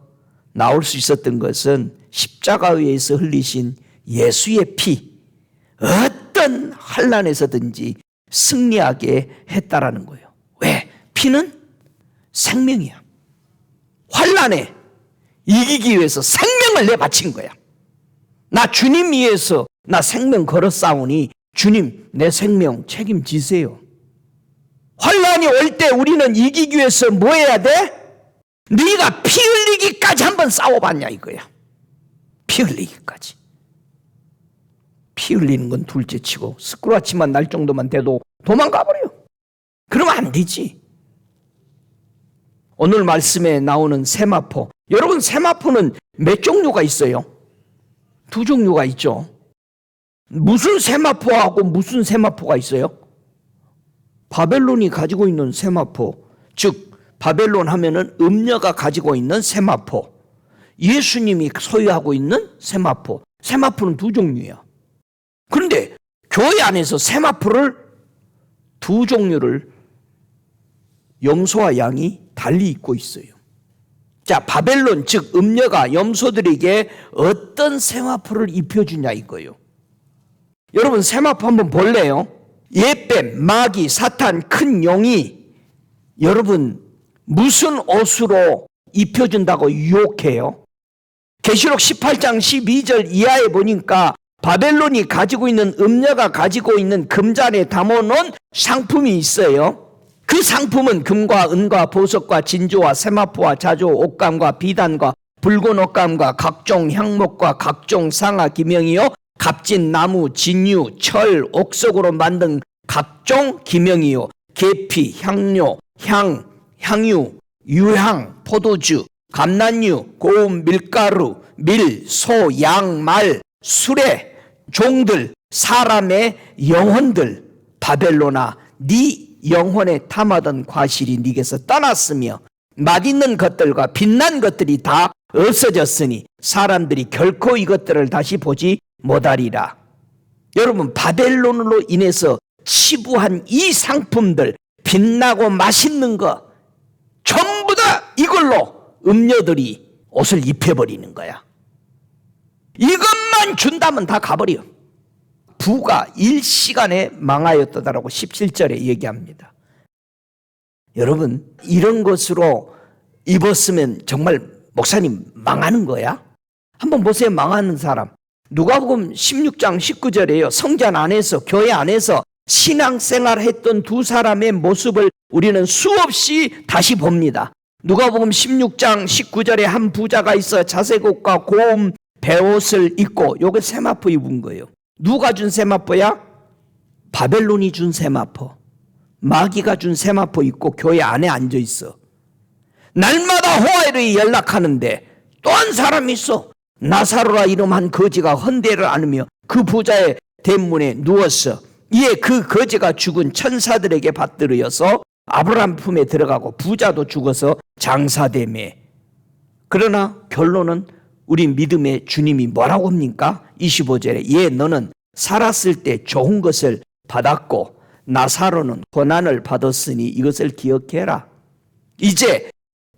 나올 수 있었던 것은 십자가에서 흘리신 예수의 피, 어떤 환난에서든지 승리하게 했다라는 거예요. 왜? 피는 생명이야. 환난에 이기기 위해서 생명을 내바친 거야. 나 주님 위해서 나 생명 걸어 싸우니 주님 내 생명 책임지세요. 환난이 올 때 우리는 이기기 위해서 뭐 해야 돼? 네가 피 흘리기까지 한번 싸워봤냐 이거야. 피 흘리기까지. 피 흘리는 건 둘째치고 스크라치만 날 정도만 돼도 도망가버려. 그러면 안 되지. 오늘 말씀에 나오는 세마포. 여러분, 세마포는 몇 종류가 있어요? 2종류가 있죠. 무슨 세마포하고 무슨 세마포가 있어요? 바벨론이 가지고 있는 세마포, 즉 바벨론 하면은 음녀가 가지고 있는 세마포, 예수님이 소유하고 있는 세마포. 세마포는 2종류예요. 그런데 교회 안에서 세마포를 2종류를 염소와 양이 달리 입고 있어요. 자, 바벨론 즉 음녀가 염소들에게 어떤 세마포를 입혀주냐 이거예요. 여러분 세마포 한번 볼래요? 옛뱀, 마귀, 사탄, 큰 용이 여러분 무슨 옷으로 입혀준다고 유혹해요? 계시록 18장 12절 이하에 보니까 바벨론이 가지고 있는 음녀가 가지고 있는 금잔에 담아놓은 상품이 있어요. 그 상품은 금과 은과 보석과 진주와 세마포와 자조, 옥감과 비단과 붉은 옥감과 각종 향목과 각종 상아 기명이요 값진 나무, 진유, 철, 옥석으로 만든 각종 기명이요 계피, 향료, 향유, 유향, 포도주, 감난유, 고운 밀가루, 밀, 소, 양, 말, 수레, 종들, 사람의 영혼들, 바벨론아 네 영혼에 탐하던 과실이 네게서 떠났으며 맛있는 것들과 빛난 것들이 다 없어졌으니 사람들이 결코 이것들을 다시 보지 못하리라. 여러분 바벨론으로 인해서 치부한 이 상품들, 빛나고 맛있는 거 전부 다 이걸로 음녀들이 옷을 입혀버리는 거야. 이것만 준다면 다 가버려. 부가 일시간에 망하였다라고 17절에 얘기합니다. 여러분 이런 것으로 입었으면 정말 목사님 망하는 거야? 한번 보세요. 망하는 사람. 누가복음 16장 19절에요. 성전 안에서 교회 안에서 신앙생활 했던 두 사람의 모습을 우리는 수없이 다시 봅니다. 누가복음 16장 19절에 한 부자가 있어 자색 옷과 고운 베옷을 입고, 요게 세마포 입은 거예요. 누가 준 세마포야? 바벨론이 준 세마포. 마귀가 준 세마포 입고 교회 안에 앉아 있어. 날마다 호화를 연락하는데 또 한 사람이 있어. 나사로라 이름한 거지가 헌대를 안으며 그 부자의 대문에 누웠어. 이에 그 거지가 죽은 천사들에게 받들어서 아브라함 품에 들어가고 부자도 죽어서 장사되며. 그러나 결론은 우리 믿음의 주님이 뭐라고 합니까? 25절에 예 너는 살았을 때 좋은 것을 받았고 나사로는 고난을 받았으니 이것을 기억해라. 이제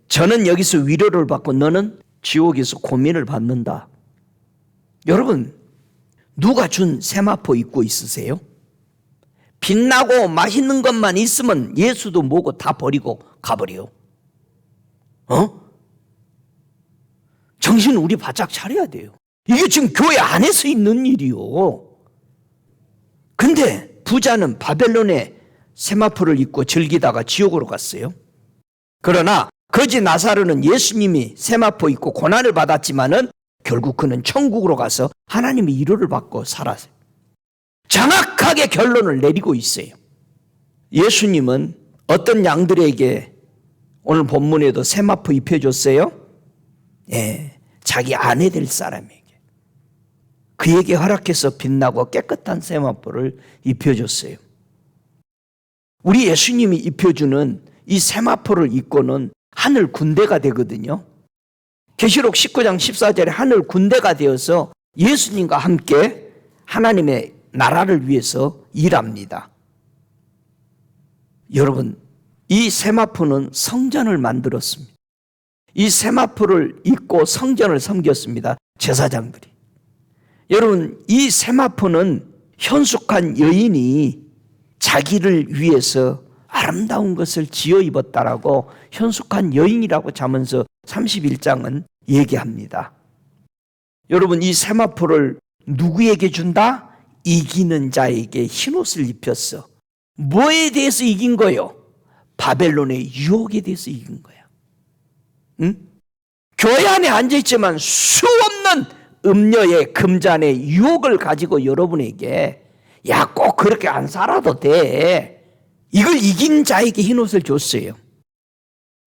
저는 여기서 위로를 받고 너는 지옥에서 고민을 받는다. 여러분 누가 준 세마포 입고 있으세요? 빛나고 맛있는 것만 있으면 예수도 뭐고 다 버리고 가버려. 정신 우리 바짝 차려야 돼요. 이게 지금 교회 안에서 있는 일이요. 근데 부자는 바벨론에 세마포를 입고 즐기다가 지옥으로 갔어요. 그러나 거지 나사로는 예수님이 세마포 입고 고난을 받았지만은 결국 그는 천국으로 가서 하나님의 위로를 받고 살았어요. 정확하게 결론을 내리고 있어요. 예수님은 어떤 양들에게 오늘 본문에도 세마포 입혀줬어요? 예, 자기 아내 될 사람에게. 그에게 허락해서 빛나고 깨끗한 세마포를 입혀줬어요. 우리 예수님이 입혀주는 이 세마포를 입고는 하늘 군대가 되거든요. 계시록 19장 14절에 하늘 군대가 되어서 예수님과 함께 하나님의 나라를 위해서 일합니다. 여러분, 이 세마포는 성전을 만들었습니다. 이 세마포를 입고 성전을 섬겼습니다. 제사장들이. 여러분, 이 세마포는 현숙한 여인이 자기를 위해서 아름다운 것을 지어 입었다라고 현숙한 여인이라고 잠언서 31장은 얘기합니다. 여러분, 이 세마포를 누구에게 준다? 이기는 자에게 흰옷을 입혔어. 뭐에 대해서 이긴 거요? 바벨론의 유혹에 대해서 이긴 거야. 응? 교회 안에 앉아있지만 수없는 음녀의 금잔의 유혹을 가지고 여러분에게 야, 꼭 그렇게 안 살아도 돼. 이걸 이긴 자에게 흰옷을 줬어요.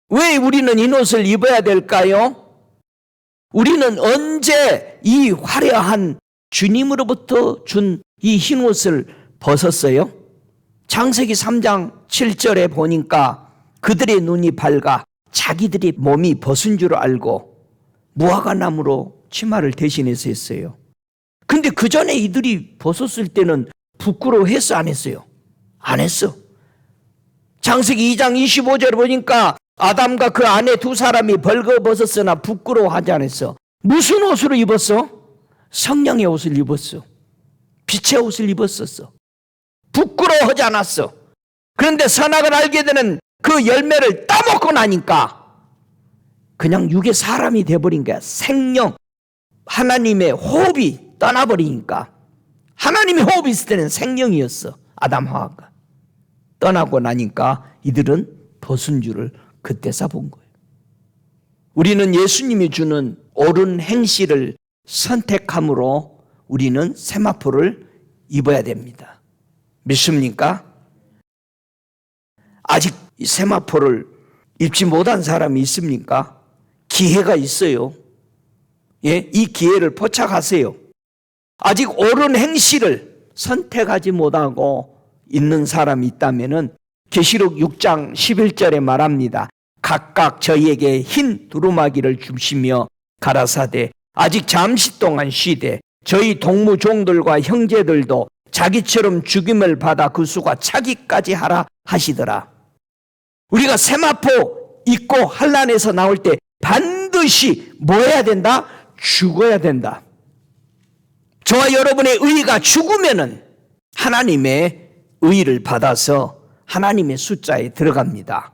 왜 우리는 흰옷을 입어야 될까요? 우리는 언제 이 화려한 주님으로부터 준 이 흰옷을 벗었어요? 창세기 3장 7절에 보니까 그들의 눈이 밝아 자기들이 몸이 벗은 줄 알고 무화과나무로 치마를 대신해서 했어요. 근데 그 전에 이들이 벗었을 때는 부끄러워했어 안 했어요? 안 했어. 창세기 2장 25절에 보니까 아담과 그 아내 두 사람이 벌거벗었으나 부끄러워하지 않았어. 무슨 옷으로 입었어? 성령의 옷을 입었어. 빛의 옷을 입었었어. 부끄러워하지 않았어. 그런데 선악을 알게 되는 그 열매를 따먹고 나니까 그냥 육의 사람이 돼버린 거야. 생명, 하나님의 호흡이 떠나버리니까. 하나님의 호흡이 있을 때는 생명이었어. 아담 하와가. 떠나고 나니까 이들은 벗은 줄을 그때서 본 거예요. 우리는 예수님이 주는 옳은 행실을 선택함으로 우리는 세마포를 입어야 됩니다. 믿습니까? 아직 이 세마포를 입지 못한 사람이 있습니까? 기회가 있어요. 예, 이 기회를 포착하세요. 아직 옳은 행실을 선택하지 못하고 있는 사람이 있다면은 계시록 6장 11절에 말합니다. 각각 저희에게 흰 두루마기를 주시며 가라사대 아직 잠시 동안 쉬되 저희 동무 종들과 형제들도 자기처럼 죽임을 받아 그 수가 차기까지 하라 하시더라. 우리가 세마포 입고 환난에서 나올 때 반드시 뭐 해야 된다? 죽어야 된다. 저와 여러분의 의가 죽으면은 하나님의 의를 받아서 하나님의 숫자에 들어갑니다.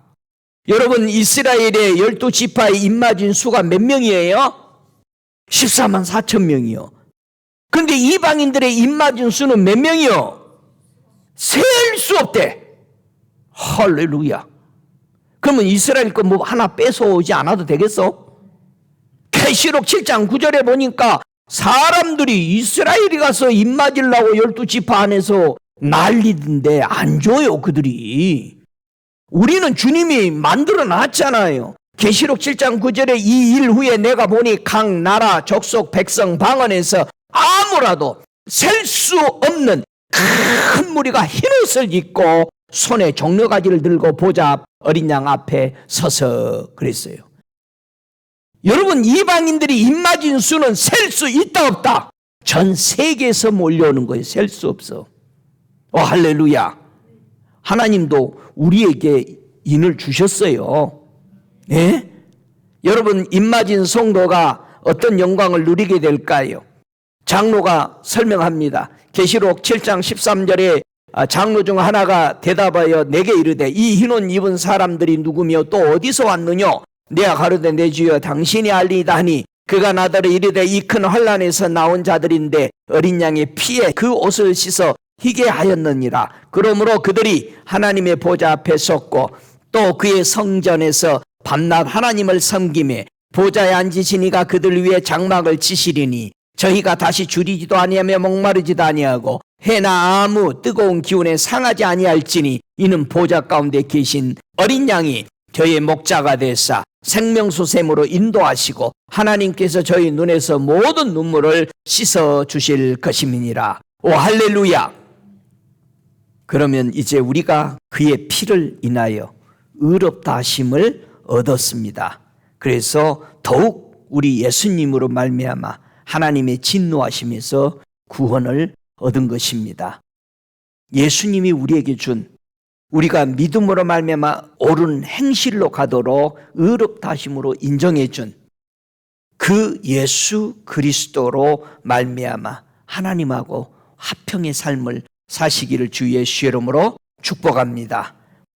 여러분, 이스라엘의 12지파의 입맞은 수가 몇 명이에요? 14만 4천 명이요. 그런데 이방인들의 입맞은 수는 몇 명이요? 셀 수 없대. 할렐루야. 그러면 이스라엘 거 뭐 하나 뺏어오지 않아도 되겠어? 계시록 7장 9절에 보니까 사람들이 이스라엘이 가서 입맞으려고 12지파 안에서 난리던데 안 줘요, 그들이. 우리는 주님이 만들어 놨잖아요. 계시록 7장 9절에 이 일 후에 내가 보니 각 나라 족속 백성 방언에서 아무라도 셀 수 없는 큰 무리가 흰옷을 입고 손에 종려가지를 들고 보좌 앞 어린 양 앞에 서서 그랬어요. 여러분, 이방인들이 입맞은 수는 셀 수 있다 없다? 전 세계에서 몰려오는 거예요. 셀 수 없어. 할렐루야. 하나님도 우리에게 인을 주셨어요. 예? 여러분, 입맞은 성도가 어떤 영광을 누리게 될까요? 장로가 설명합니다. 계시록 7장 13절에 장로 중 하나가 대답하여 내게 이르되 이 흰옷 입은 사람들이 누구며 또 어디서 왔느냐? 내가 가로되 내 주여 당신이 알리이다 하니 그가 나더러 이르되 이 큰 환난에서 나온 자들인데 어린 양의 피에 그 옷을 씻어 희게 하였느니라. 그러므로 그들이 하나님의 보좌 앞에 섰고 또 그의 성전에서 밤낮 하나님을 섬기매 보좌에 앉으신 이가 그들 위에 장막을 치시리니 저희가 다시 줄이지도 아니하며 목마르지도 아니하고 해나 아무 뜨거운 기운에 상하지 아니할지니 이는 보좌 가운데 계신 어린 양이 저희의 목자가 되사 생명수샘으로 인도하시고 하나님께서 저희 눈에서 모든 눈물을 씻어 주실 것임이니라. 오 할렐루야. 그러면 이제 우리가 그의 피를 인하여 의롭다 하심을 얻었습니다. 그래서 더욱 우리 예수님으로 말미암아 하나님의 진노하심에서 구원을 얻은 것입니다. 예수님이 우리에게 준 우리가 믿음으로 말미암아 옳은 행실로 가도록 의롭다 하심으로 인정해 준 그 예수 그리스도로 말미암아 하나님하고 화평의 삶을 사시기를 주 예수의 이름으로 축복합니다.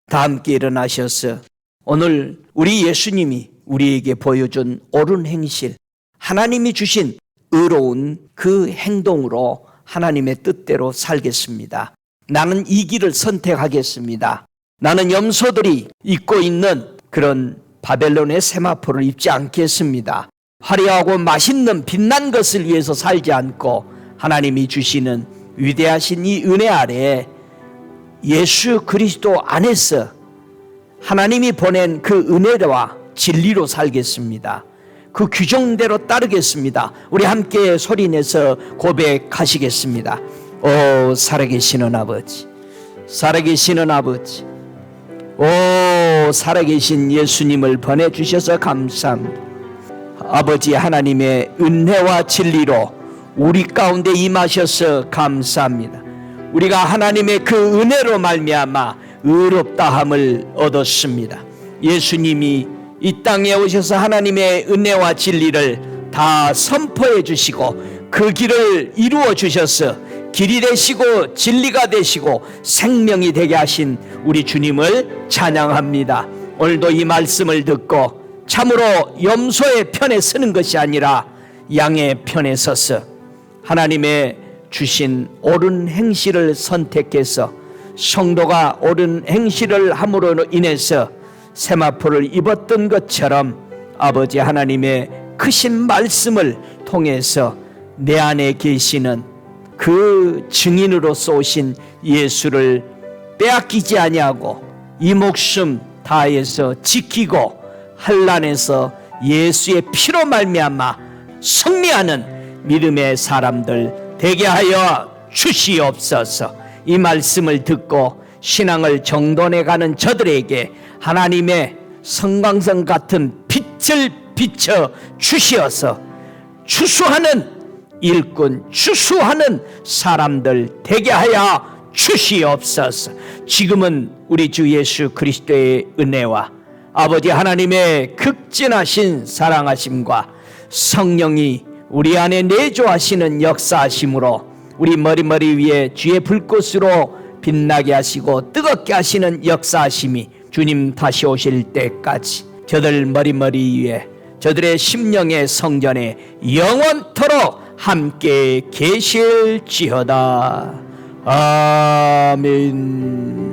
다 함께 일어나셔서 오늘 우리 예수님이 우리에게 보여준 옳은 행실, 하나님이 주신 의로운 그 행동으로 하나님의 뜻대로 살겠습니다. 나는 이 길을 선택하겠습니다. 나는 염소들이 입고 있는 그런 바벨론의 세마포를 입지 않겠습니다. 화려하고 맛있는 빛난 것을 위해서 살지 않고 하나님이 주시는 위대하신 이 은혜 아래 예수 그리스도 안에서 하나님이 보낸 그 은혜와 진리로 살겠습니다. 그 규정대로 따르겠습니다. 우리 함께 소리내서 고백하시겠습니다. 오 살아계시는 아버지, 살아계시는 아버지, 오 살아계신 예수님을 보내주셔서 감사합니다. 아버지 하나님의 은혜와 진리로 우리 가운데 임하셔서 감사합니다. 우리가 하나님의 그 은혜로 말미암아 의롭다함을 얻었습니다. 예수님이 이 땅에 오셔서 하나님의 은혜와 진리를 다 선포해 주시고 그 길을 이루어 주셔서 길이 되시고 진리가 되시고 생명이 되게 하신 우리 주님을 찬양합니다. 오늘도 이 말씀을 듣고 참으로 염소의 편에 서는 것이 아니라 양의 편에 서서 하나님의 주신 옳은 행실을 선택해서 성도가 옳은 행실을 함으로 인해서 세마포를 입었던 것처럼 아버지 하나님의 크신 말씀을 통해서 내 안에 계시는 그 증인으로서 오신 예수를 빼앗기지 아니하고 이 목숨 다해서 지키고 환난에서 예수의 피로 말미암아 승리하는 믿음의 사람들 되게 하여 주시옵소서. 이 말씀을 듣고 신앙을 정돈해가는 저들에게 하나님의 성광선 같은 빛을 비춰 주시어서 추수하는 일꾼, 추수하는 사람들 되게 하여 주시옵소서. 지금은 우리 주 예수 그리스도의 은혜와 아버지 하나님의 극진하신 사랑하심과 성령이 우리 안에 내조하시는 역사하심으로 우리 머리 위에 주의 불꽃으로 빛나게 하시고 뜨겁게 하시는 역사하심이 주님 다시 오실 때까지 저들 머리 위에 저들의 심령의 성전에 영원토록 함께 계실지어다. 아멘.